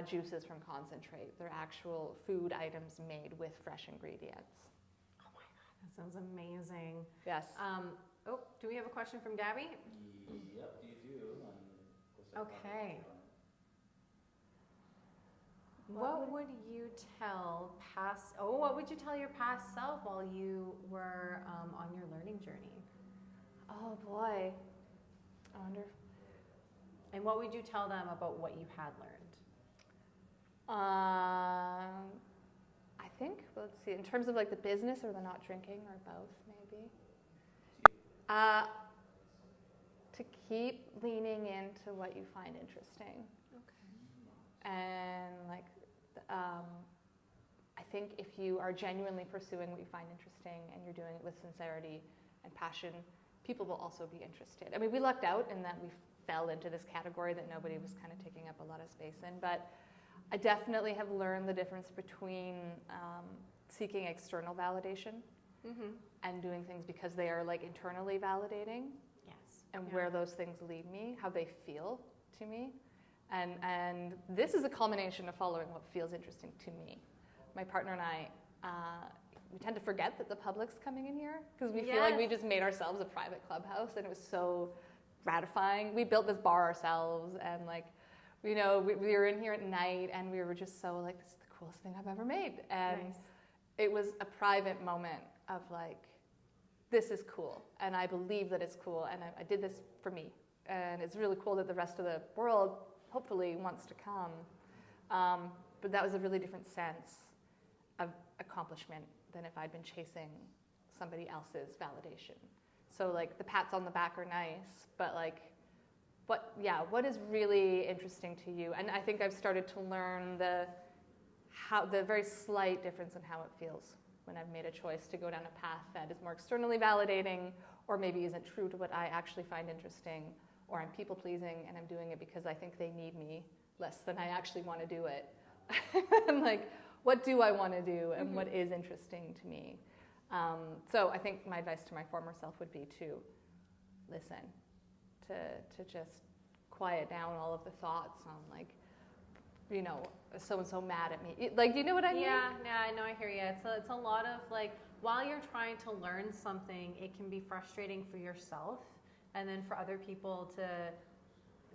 juices from concentrate. They're actual food items made with fresh ingredients. Oh my God, that sounds amazing. Yes. Do we have a question from Gabby? Yep, you do. Okay. What would you tell your past self while you were on your learning journey? Oh boy. I wonder. And what would you tell them about what you had learned? I think, let's see, in terms of like the business or the not drinking or both, maybe. To keep leaning into what you find interesting. Okay. And like, I think if you are genuinely pursuing what you find interesting and you're doing it with sincerity and passion, people will also be interested. I mean, we lucked out in that we fell into this category that nobody was kind of taking up a lot of space in, but I definitely have learned the difference between seeking external validation and doing things because they are like internally validating. Yes. and where those things lead me, how they feel to me. And this is a culmination of following what feels interesting to me. My partner and I, we tend to forget that the public's coming in here because we feel like we just made ourselves a private clubhouse, and it was so gratifying. We built this bar ourselves, and like, you know, we were in here at night, and we were just so like, this is the coolest thing I've ever made. And it was a private moment of like, this is cool, and I believe that it's cool, and I did this for me. And it's really cool that the rest of the world hopefully wants to come. But that was a really different sense of accomplishment than if I'd been chasing somebody else's validation. So like the pats on the back are nice, but like, what is really interesting to you? And I think I've started to learn the very slight difference in how it feels when I've made a choice to go down a path that is more externally validating, or maybe isn't true to what I actually find interesting, or I'm people pleasing and I'm doing it because I think they need me less than I actually want to do it. And like, what do I want to do, and what is interesting to me? So I think my advice to my former self would be to listen, to just quiet down all of the thoughts on like, you know, so-and-so mad at me. Like, do you know what I mean? Yeah, I know, I hear you. It's a lot of like, while you're trying to learn something, it can be frustrating for yourself, and then for other people to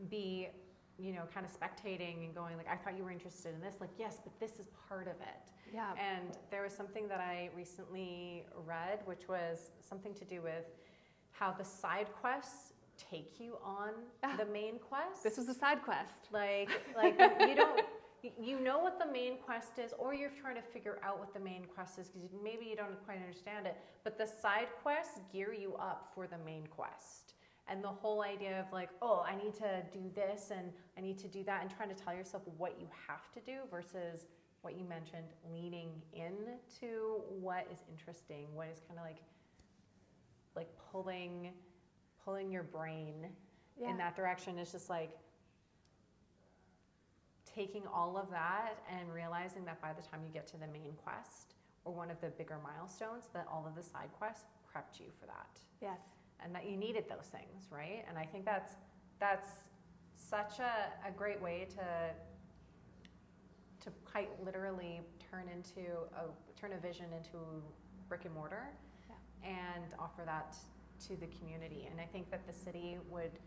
be, you know, kind of spectating and going like, I thought you were interested in this. Like, yes, but this is part of it. Yeah. And there was something that I recently read, which was something to do with how the side quests take you on the main quest. This was a side quest. Like you know what the main quest is, or you're trying to figure out what the main quest is because maybe you don't quite understand it. But the side quests gear you up for the main quest. And the whole idea of like, oh, I need to do this and I need to do that, and trying to tell yourself what you have to do versus what you mentioned, leaning into what is interesting, what is kind of like pulling your brain in that direction is just like taking all of that and realizing that by the time you get to the main quest or one of the bigger milestones, that all of the side quests prepped you for that. Yes. And that you needed those things, right? And I think that's such a great way to quite literally turn a vision into brick and mortar and offer that to the community. And I think that the city would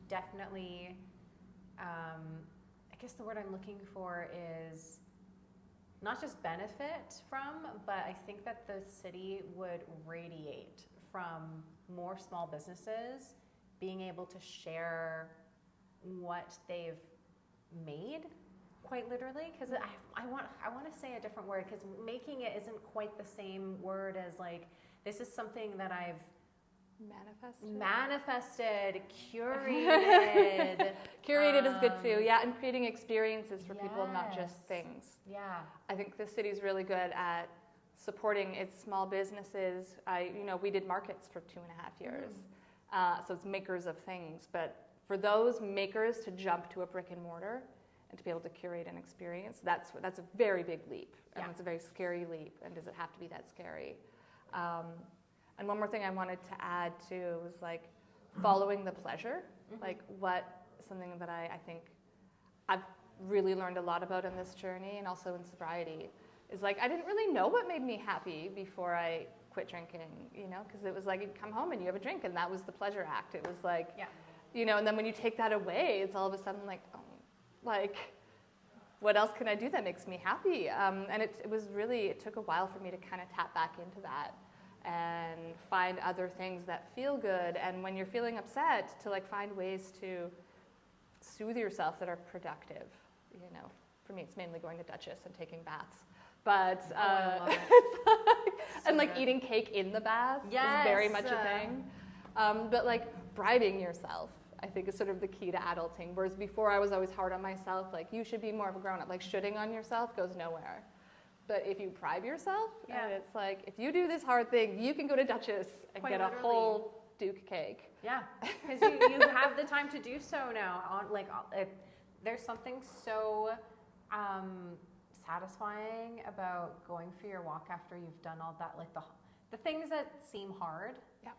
definitely, I guess the word I'm looking for is not just benefit from, but I think that the city would radiate from more small businesses being able to share what they've made, quite literally, because I want to say a different word, because making it isn't quite the same word as like, this is something that I've manifested, curated. Curated is good too, yeah, and creating experiences for people, not just things. Yeah. I think the city's really good at supporting its small businesses. We did markets for 2.5 years, so it's makers of things. But for those makers to jump to a brick and mortar and to be able to curate an experience, that's a very big leap, and it's a very scary leap. And does it have to be that scary? And one more thing I wanted to add too was like following the pleasure, like something that I think I've really learned a lot about in this journey, and also in sobriety, is like I didn't really know what made me happy before I quit drinking, because it was like you'd come home and you have a drink and that was the pleasure act. It was like, and then when you take that away, it's all of a sudden like, oh, like what else can I do that makes me happy? And it took a while for me to kind of tap back into that and find other things that feel good. And when you're feeling upset, to like find ways to soothe yourself that are productive. For me, it's mainly going to Duchess and taking baths. But I love it. and like eating cake in the bath is very much a thing. But like bribing yourself, I think, is sort of the key to adulting. Whereas before, I was always hard on myself. Like, you should be more of a grown-up. Like, shitting on yourself goes nowhere. But if you bribe yourself, and it's like, if you do this hard thing, you can go to Duchess and get a whole Duke cake. Yeah, because you have the time to do so now. There's something so satisfying about going for your walk after you've done all that, like the things that seem hard. Yeah.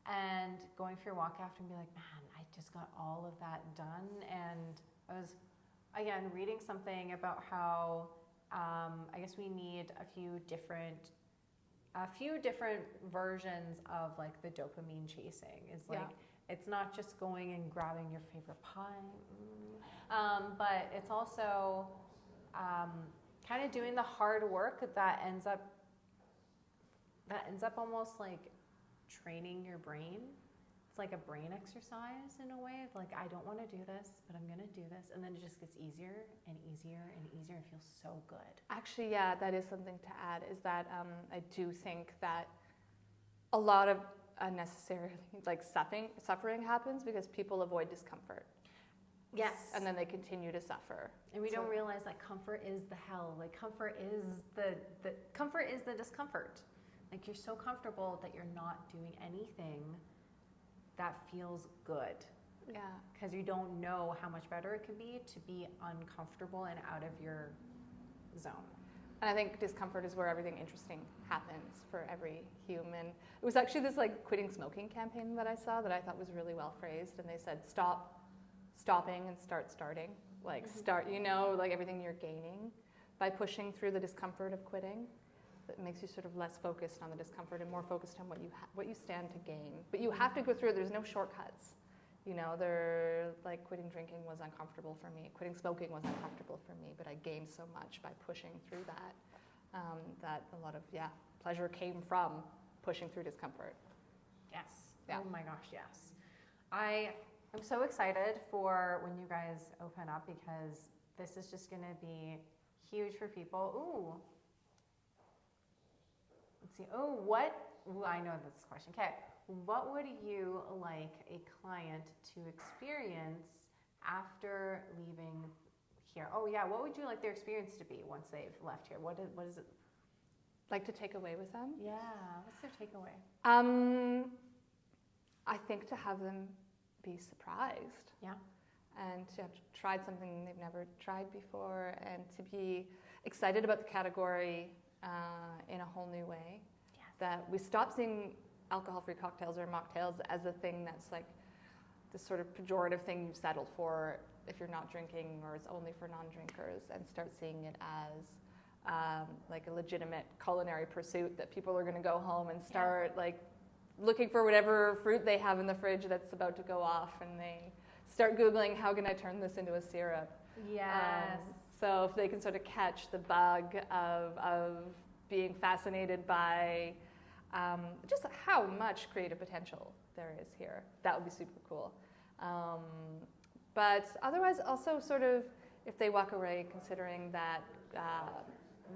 and going for your walk after and be like, man, I just got all of that done. And I was, again, reading something about how I guess we need a few different versions of like the dopamine chasing. Is like, it's not just going and grabbing your favorite pie, but it's also kind of doing the hard work that ends up almost like training your brain. It's like a brain exercise in a way of like, I don't want to do this, but I'm going to do this. And then it just gets easier and easier and easier and feels so good. Actually, yeah, that is something to add, is that I do think that a lot of unnecessary like suffering happens because people avoid discomfort. Yes. And then they continue to suffer. And we don't realize that comfort is the hell. Like comfort is the discomfort. Like you're so comfortable that you're not doing anything that feels good. Yeah. Because you don't know how much better it could be to be uncomfortable and out of your zone. And I think discomfort is where everything interesting happens for every human. It was actually this like quitting smoking campaign that I saw that I thought was really well phrased. And they said, stopping and starting. Like start, like everything you're gaining by pushing through the discomfort of quitting. It makes you sort of less focused on the discomfort and more focused on what you stand to gain. But you have to go through it. There's no shortcuts. They're like quitting drinking was uncomfortable for me. Quitting smoking was uncomfortable for me, but I gained so much by pushing through that. That a lot of pleasure came from pushing through discomfort. Yes. Yeah. Oh my gosh, yes. I'm so excited for when you guys open up because this is just going to be huge for people. Ooh. Let's see. I know this question. Okay. What would you like a client to experience after leaving here? Oh yeah. What would you like their experience to be once they've left here? What is it? Like to take away with them? Yeah. What's their takeaway? I think to have them be surprised. Yeah. And to have tried something they've never tried before, and to be excited about the category in a whole new way. Yes. That we stop seeing alcohol-free cocktails or mocktails as a thing that's like this sort of pejorative thing you've settled for if you're not drinking or it's only for non-drinkers, and start seeing it as like a legitimate culinary pursuit that people are going to go home and start like looking for whatever fruit they have in the fridge that's about to go off, and they start Googling, how can I turn this into a syrup? Yes. So if they can sort of catch the bug of being fascinated by just how much creative potential there is here, that would be super cool. But otherwise, also sort of, if they walk away considering that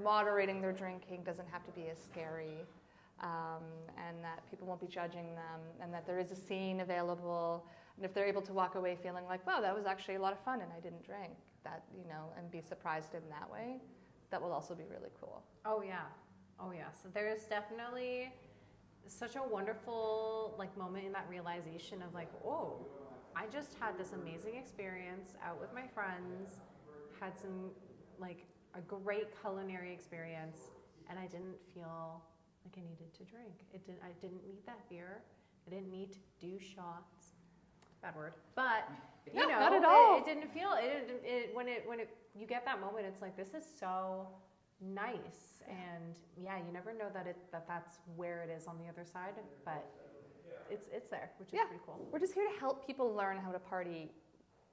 moderating their drinking doesn't have to be as scary, and that people won't be judging them, and that there is a scene available, and if they're able to walk away feeling like, wow, that was actually a lot of fun and I didn't drink, that, and be surprised in that way, that will also be really cool. Oh yeah. So there's definitely such a wonderful like moment in that realization of like, oh, I just had this amazing experience out with my friends, had some like a great culinary experience, and I didn't feel like I needed to drink. I didn't need that beer. I didn't need to do shots. Bad word. But not at all. It didn't feel it when you get that moment, it's like, this is so nice. And yeah, you never know that's where it is on the other side, but it's there, which is pretty cool. We're just here to help people learn how to party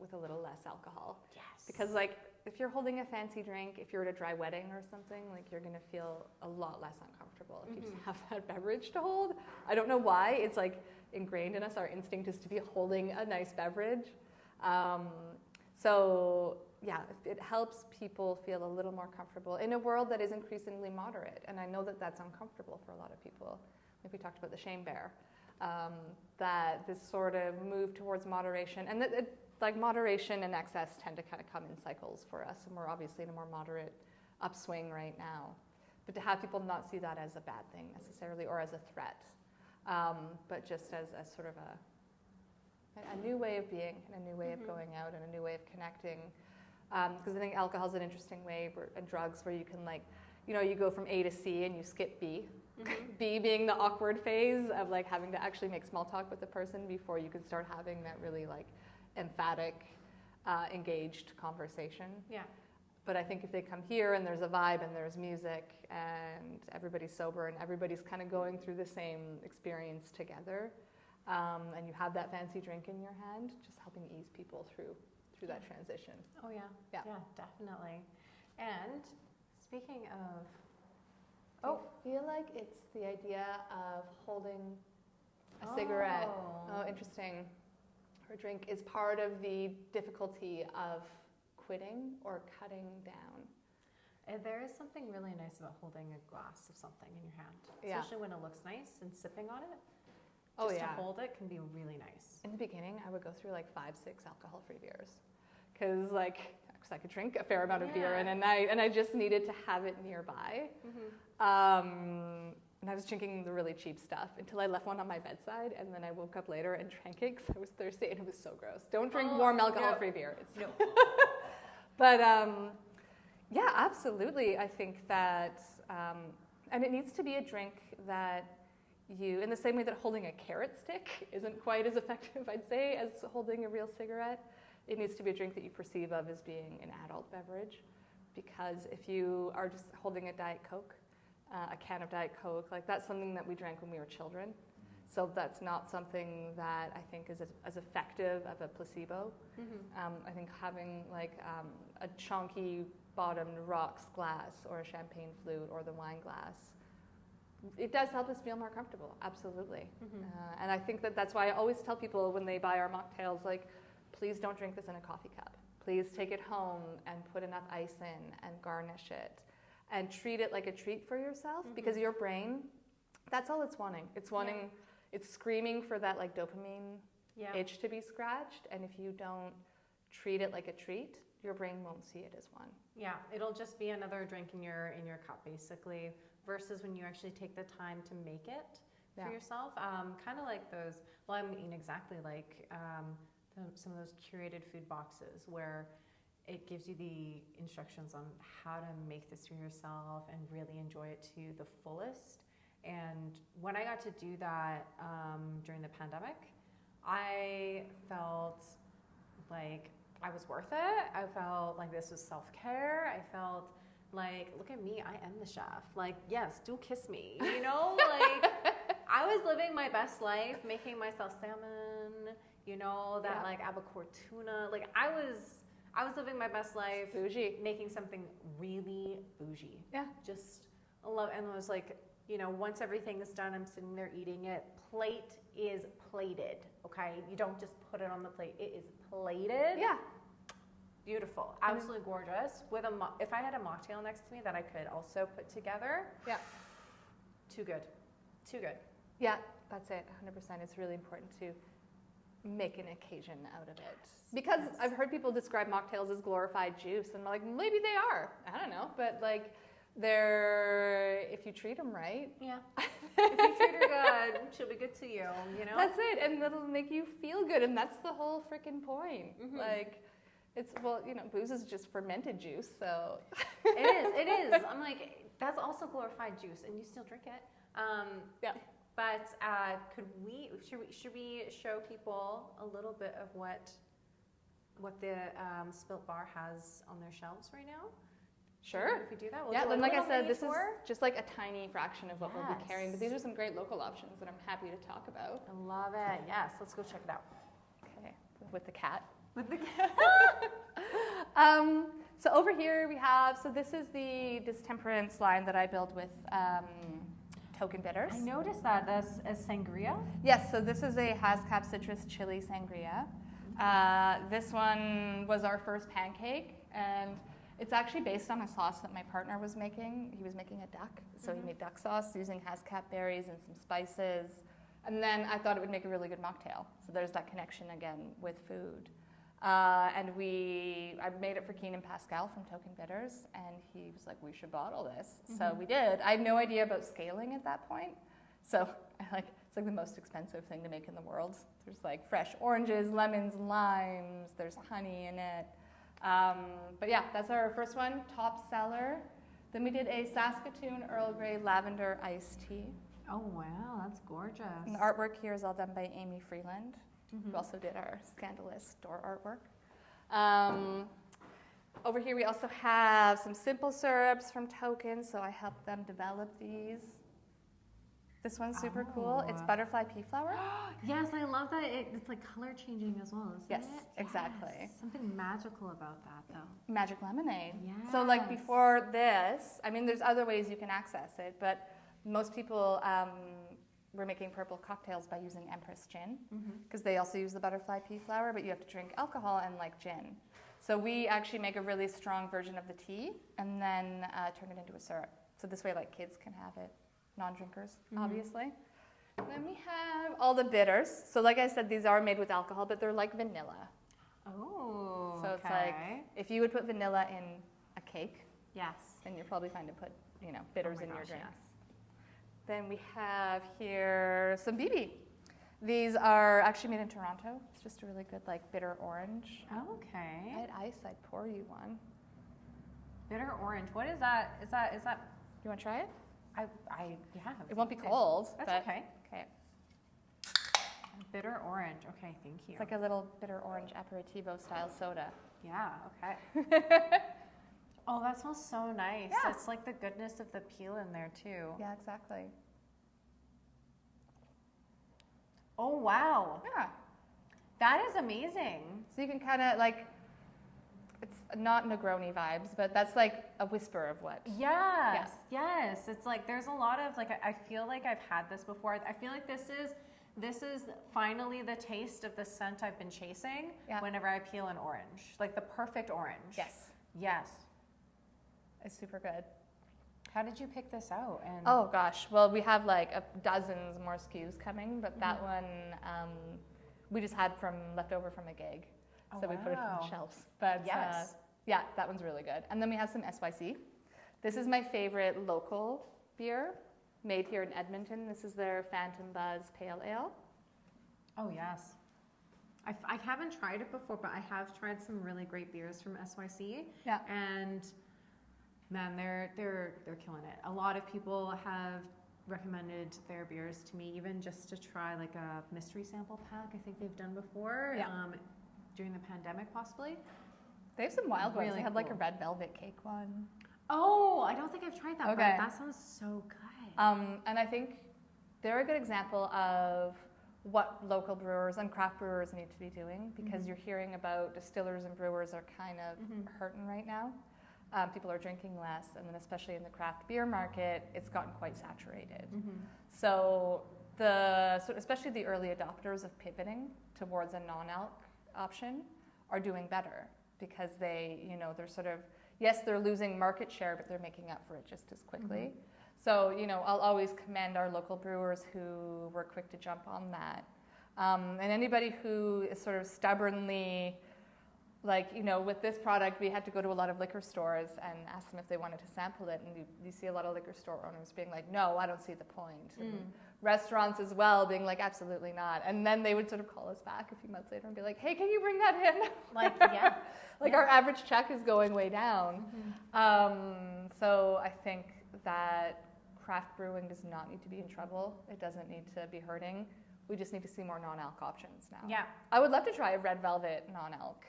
with a little less alcohol. Yes. Because like, if you're holding a fancy drink, if you're at a dry wedding or something, like you're going to feel a lot less uncomfortable if you just have that beverage to hold. I don't know why. It's like ingrained in us. Our instinct is to be holding a nice beverage. So yeah, it helps people feel a little more comfortable in a world that is increasingly moderate. And I know that that's uncomfortable for a lot of people. Like we talked about the shame bear, that this sort of move towards moderation, and that like moderation and excess tend to kind of come in cycles for us, and we're obviously in a more moderate upswing right now. But to have people not see that as a bad thing necessarily or as a threat, but just as sort of a new way of being and a new way of going out and a new way of connecting. Because I think alcohol is an interesting way, and drugs, where you can like, you go from A to C and you skip B. B, being the awkward phase of like having to actually make small talk with the person before you can start having that really like emphatic, engaged conversation. Yeah. But I think if they come here and there's a vibe and there's music and everybody's sober and everybody's kind of going through the same experience together, and you have that fancy drink in your hand, just helping ease people through that transition. Oh yeah. Yeah. Yeah, definitely. And speaking of, I feel like it's the idea of holding a cigarette. Oh, interesting. Or drink is part of the difficulty of quitting or cutting down. There is something really nice about holding a glass of something in your hand, Yeah. especially when it looks nice and sipping on it. Oh, Just yeah. to hold it can be really nice. In the beginning, I would go through like 5-6 alcohol-free beers because I could drink a fair amount of beer in a night, and I just needed to have it nearby. And I was drinking the really cheap stuff until I left one on my bedside, and then I woke up later and drank it because I was thirsty, and it was so gross. Don't drink warm alcohol-free beer. No. But yeah, absolutely. I think that, and it needs to be a drink that you, in the same way that holding a carrot stick isn't quite as effective, I'd say, as holding a real cigarette, it needs to be a drink that you perceive of as being an adult beverage. Because if you are just holding a Diet Coke, a can of Diet Coke, like that's something that we drank when we were children. So that's not something that I think is as effective of a placebo. I think having like a chunky bottomed rocks glass or a champagne flute or the wine glass, it does help us feel more comfortable, absolutely. And I think that's why I always tell people when they buy our mocktails, like, please don't drink this in a coffee cup. Please take it home and put enough ice in and garnish it and treat it like a treat for yourself because your brain, that's all it's wanting. It's wanting, it's screaming for that like dopamine itch to be scratched, and if you don't treat it like a treat, your brain won't see it as one. Yeah, it'll just be another drink in your cup, basically, versus when you actually take the time to make it for yourself. Kind of like those, well, I mean exactly like some of those curated food boxes where it gives you the instructions on how to make this for yourself and really enjoy it to the fullest. And when I got to do that during the pandemic, I felt like I was worth it. I felt like this was self-care. I felt like, look at me, I am the chef. Like, yes, do kiss me, you know? Like, I was living my best life, making myself salmon, you know, that like albacore tuna. Like, I was living my best life. Bougie. Making something really bougie. Yeah. Just love, and it was like, you know, once everything is done, I'm sitting there eating it. Plate is plated, okay? You don't just put it on the plate. It is plated. Yeah. Beautiful. Absolutely gorgeous. With if I had a mocktail next to me that I could also put together. Yeah. Too good. Too good. Yeah, that's it. 100%. It's really important to make an occasion out of it. Because I've heard people describe mocktails as glorified juice, and I'm like, maybe they are. I don't know. But like, they're, if you treat them right. Yeah. If you treat her good, she'll be good to you, you know? That's it. And it'll make you feel good. And that's the whole freaking point. Like, it's, well, you know, booze is just fermented juice, so. It is. I'm like, that's also glorified juice, and you still drink it. Yeah. But should we show people a little bit of what the Spilt Bar has on their shelves right now? Sure. If we do that, we'll yeah, do and like I said, mini this tour. is just like a tiny fraction of what we'll be carrying, but these are some great local options that I'm happy to talk about. I love it. Yes, let's go check it out. Okay, with the cat. With the cat. So over here we have, so this is the distemperance line that I built with Token Bitters. I noticed that as sangria. Yes, so this is a Hascap Citrus Chili Sangria. This one was our first pancake, and it's actually based on a sauce that my partner was making. He was making a duck, so he made duck sauce using Hascap berries and some spices. And then I thought it would make a really good mocktail. So there's that connection again with food. And I made it for Keenan Pascal from Token Bitters, and he was like, we should bottle this. So we did. I had no idea about scaling at that point. So it's like the most expensive thing to make in the world. There's like fresh oranges, lemons, limes, there's honey in it. But yeah, that's our first one, top seller. Then we did a Saskatoon Earl Grey Lavender Iced Tea. Oh, wow, that's gorgeous. And the artwork here is all done by Amy Freeland, who also did our scandalous door artwork. Over here we also have some simple syrups from Token, so I helped them develop these. This one's super cool. It's butterfly pea flower. Yes, I love that it's like color changing as well, isn't Yes, it? exactly. Yes. Something magical about that, though. Magic lemonade. Yes. So like before this, I mean, there's other ways you can access it, but most people were making purple cocktails by using Empress gin, because they also use the butterfly pea flower, but you have to drink alcohol and like gin. So we actually make a really strong version of the tea and then turn it into a syrup. So this way, like, kids can have it, non-drinkers, obviously. And then we have all the bitters. So like I said, these are made with alcohol, but they're like vanilla. Oh, So it's like, if you would put vanilla in a cake, yes, then you're probably fine to put, you know, bitters in your drink. Yes. Then we have here some BB. These are actually made in Toronto. It's just a really good, like, bitter orange. Okay. I had ice, I'd pour you one. Bitter orange. What is that? Is that? You want to try it? Yeah. It won't be cold. That's but, okay. Okay. Bitter orange. Okay, thank you. It's like a little bitter orange aperitivo style soda. Yeah. Okay. Oh, that smells so nice. Yeah. It's like the goodness of the peel in there too. Yeah, exactly. Oh wow, Yeah. that is amazing. So you can kind of like, it's not Negroni vibes, but that's like a whisper of what. Yes, yes. It's like there's a lot of like I feel like I've had this before. I feel like this is finally the taste of the scent I've been chasing whenever I peel an orange. Like the perfect orange. Yes. Yes. It's super good. How did you pick this out? And Oh gosh, well we have like dozens more SKUs coming, but that one we just had leftover from a gig, so we put it on the shelves. But yes, yeah, that one's really good. And then we have some SYC. This is my favorite local beer, made here in Edmonton. This is their Phantom Buzz Pale Ale. Oh yes. I haven't tried it before, but I have tried some really great beers from SYC. Yeah. And man, they're killing it. A lot of people have recommended their beers to me, even just to try like a mystery sample pack. I think they've done before, during the pandemic possibly. They have some wild ones. Really They had like a cool. red velvet cake one. Oh, I don't think I've tried that. Okay. But that sounds so good. And I think they're a good example of what local brewers and craft brewers need to be doing, because you're hearing about distillers and brewers are kind of hurting right now. People are drinking less, and then especially in the craft beer market, it's gotten quite saturated. So especially the early adopters of pivoting towards a non-alc option are doing better, because they're sort of, yes, they're losing market share, but they're making up for it just as quickly. So, I'll always commend our local brewers who were quick to jump on that. And anybody who is sort of stubbornly, like, with this product, we had to go to a lot of liquor stores and ask them if they wanted to sample it. And you see a lot of liquor store owners being like, no, I don't see the point. And restaurants as well being like, absolutely not. And then they would sort of call us back a few months later and be like, hey, can you bring that in? Like, yeah. Like our average check is going way down. So I think that craft brewing does not need to be in trouble. It doesn't need to be hurting. We just need to see more non-alc options now. Yeah. I would love to try a red velvet non-alc.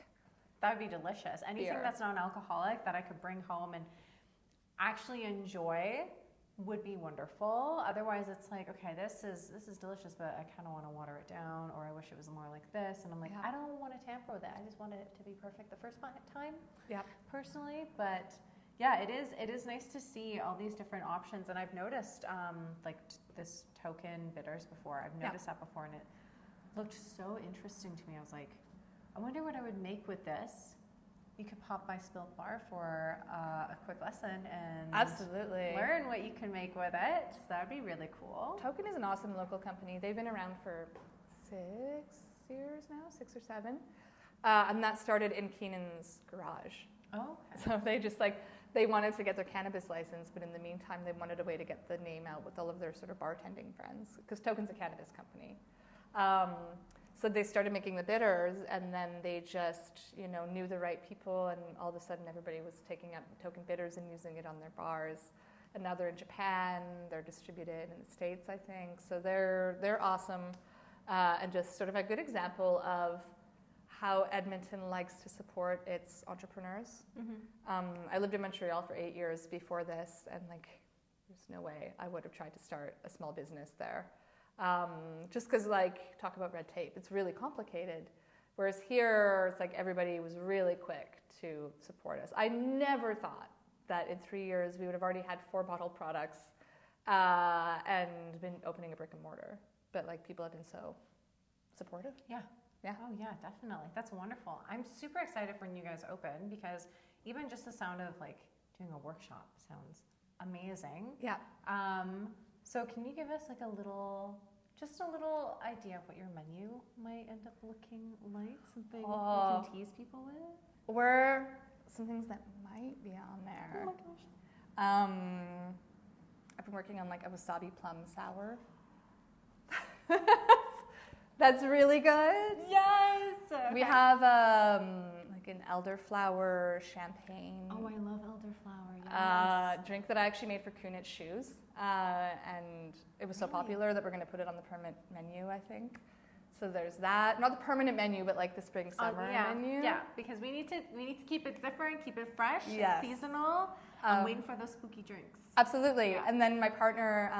That would be delicious. Anything beer that's non-alcoholic that I could bring home and actually enjoy would be wonderful. Otherwise, it's like, okay, this is delicious, but I kind of want to water it down, or I wish it was more like this. And I'm like, I don't want to tamper with it. I just want it to be perfect the first time. Yeah. Personally, but yeah, it is nice to see all these different options. And I've noticed this Token bitters before. I've noticed that before, and it looked so interesting to me. I was like, I wonder what I would make with this. You could pop by Spilt Bar for a quick lesson and absolutely learn what you can make with it. So that would be really cool. Token is an awesome local company. They've been around for 6 years now, 6 or 7. And that started in Keenan's garage. Oh, okay. So they wanted to get their cannabis license, but in the meantime, they wanted a way to get the name out with all of their sort of bartending friends, because Token's a cannabis company. So they started making the bitters, and then they just, knew the right people, and all of a sudden everybody was taking up token bitters and using it on their bars. And now they're in Japan. They're distributed in the States, I think. So they're awesome, and just sort of a good example of how Edmonton likes to support its entrepreneurs. I lived in Montreal for 8 years before this, and there's no way I would have tried to start a small business there. Just because, talk about red tape, it's really complicated. Whereas here, it's like everybody was really quick to support us. I never thought that in 3 years we would have already had 4 bottled products and been opening a brick and mortar. But people have been so supportive. Yeah. Yeah. Oh yeah, definitely. That's wonderful. I'm super excited for when you guys open, because even just the sound of doing a workshop sounds amazing. Yeah. So can you give us a little idea of what your menu might end up looking like? Something we can tease people with? Some things that might be on there. Oh my gosh. I've been working on a wasabi plum sour. That's really good. Yes. Okay. We have an elderflower champagne. Oh, I love elderflower. Yes. Drink that I actually made for Kunitz Shoes, and it was so popular that we're going to put it on the permanent menu, I think. So there's that. Not the permanent menu, but the spring summer menu. Yeah, because we need to keep it different, keep it fresh, yes. Seasonal. I'm waiting for those spooky drinks. Absolutely. Yeah. And then my partner,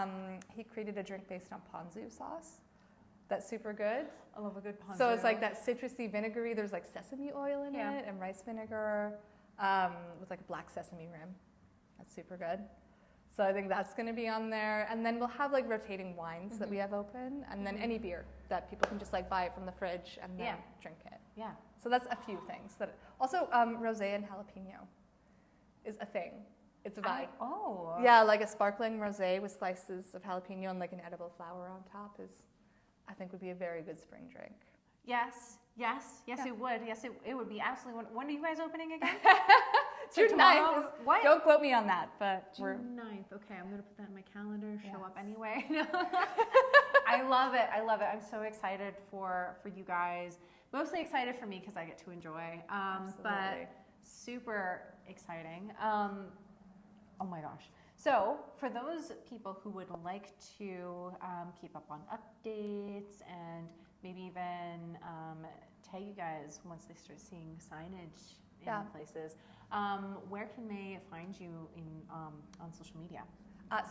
he created a drink based on ponzu sauce. That's super good. I love a good ponzu. So it's that citrusy vinegary. There's sesame oil in it and rice vinegar with a black sesame rim. That's super good. So I think that's going to be on there. And then we'll have rotating wines that we have open, and then any beer that people can just buy it from the fridge and then drink it. Yeah. So that's a few things. Also, rosé and jalapeno is a thing. It's a vibe. Yeah, a sparkling rosé with slices of jalapeno and an edible flower on top I think would be a very good spring drink. Yes, yeah. It would. Yes, it would be absolutely. When are you guys opening again? June 9th. What? Don't quote me on that, but June 9th. Okay, I'm gonna put that in my calendar. Show up anyway. I love it. I'm so excited for you guys. Mostly excited for me because I get to enjoy. But super exciting. Oh my gosh. So for those people who would like to keep up on updates and maybe even tag you guys once they start seeing signage in places, where can they find you on social media?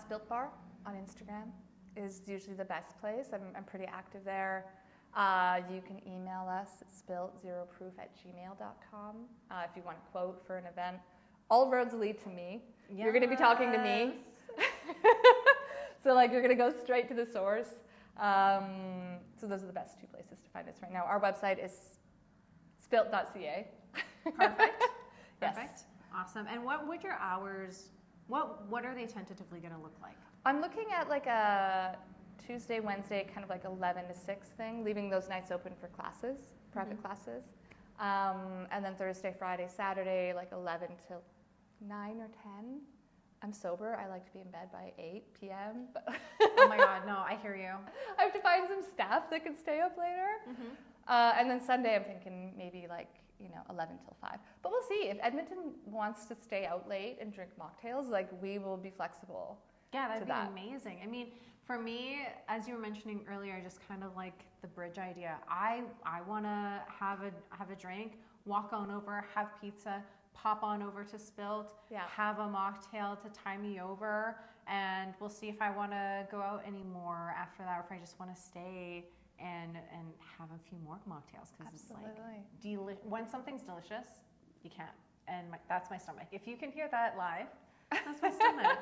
Spilt Bar on Instagram is usually the best place. I'm pretty active there. You can email us at spilt0proof@gmail.com if you want a quote for an event. All roads lead to me. Yes. You're going to be talking to me. So you're going to go straight to the source. So those are the best 2 places to find us right now. Our website is spilt.ca. Perfect. Yes. Perfect. Awesome. And what would your hours, what are they tentatively going to look like? I'm looking at a Tuesday, Wednesday, kind of 11 to 6 thing, leaving those nights open for classes, private classes. And then Thursday, Friday, Saturday, 11 till 9 or 10. I'm sober. I like to be in bed by 8 p.m. But oh my God, no, I hear you. I have to find some staff that can stay up later. And then Sunday, I'm thinking maybe 11 till 5. But we'll see. If Edmonton wants to stay out late and drink mocktails, we will be flexible. Yeah, that'd be amazing. I mean, for me, as you were mentioning earlier, just kind of the bridge idea. I want to have a drink, walk on over, have pizza, pop on over to Spilt, have a mocktail to tie me over, and we'll see if I want to go out anymore after that, or if I just want to stay and have a few more mocktails, because it's when something's delicious, you can't. And that's my stomach. If you can hear that live, that's my stomach.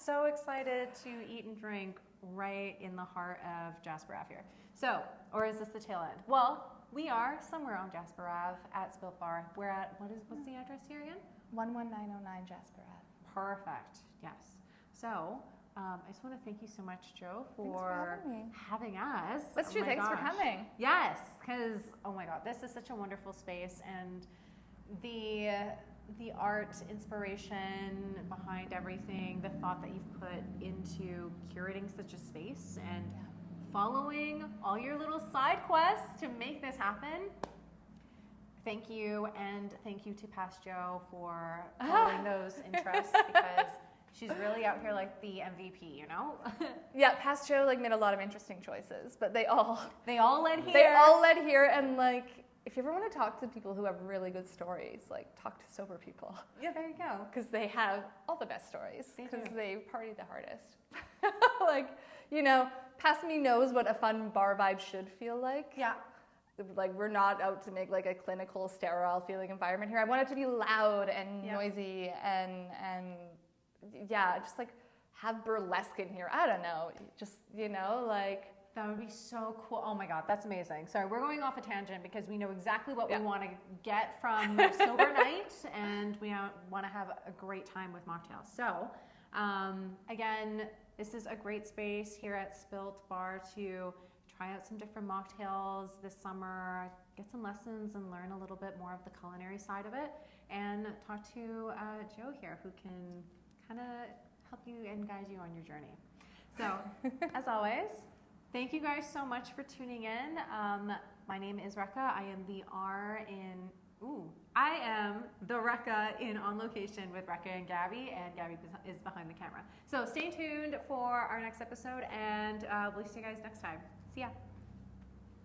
So excited to eat and drink right in the heart of Jasper Ave here. So, or is this the tail end? Well, we are somewhere on Jasper Ave at Spilt Bar. We're at, what's the address here again? 11909 Jasper Ave. Perfect, yes. So, I just want to thank you so much, Jo, for having us. That's true, thanks for coming. Yes, because, oh my God, this is such a wonderful space, and the art inspiration behind everything, the thought that you've put into curating such a space and following all your little side quests to make this happen. Thank you, and thank you to Past Jo for following those interests, because she's really out here like the MVP, you know? Yeah, Past Jo like made a lot of interesting choices, but they all led here. They all led here, and like, if you ever want to talk to people who have really good stories, like talk to sober people. Yeah, there you go. Because they have all the best stories, They because do. they party the hardest. Like, you know, Past Me knows what a fun bar vibe should feel like. Yeah. Like, we're not out to make like a clinical, sterile feeling environment here. I want it to be loud and Yeah. noisy and yeah, just like have burlesque in here. I don't know, just, you know, like. That would be so cool. Oh my God, that's amazing. Sorry, we're going off a tangent because we know exactly what Yeah. we want to get from sober night, and we want to have a great time with mocktails. So, again, this is a great space here at Spilt Bar to try out some different mocktails this summer, get some lessons and learn a little bit more of the culinary side of it, and talk to Jo here, who can kind of help you and guide you on your journey. So, as always, thank you guys so much for tuning in. My name is Rekha. I am the Rekha in On Location with Rekha and Gabby, and Gabby is behind the camera. So stay tuned for our next episode, and we'll see you guys next time. See ya.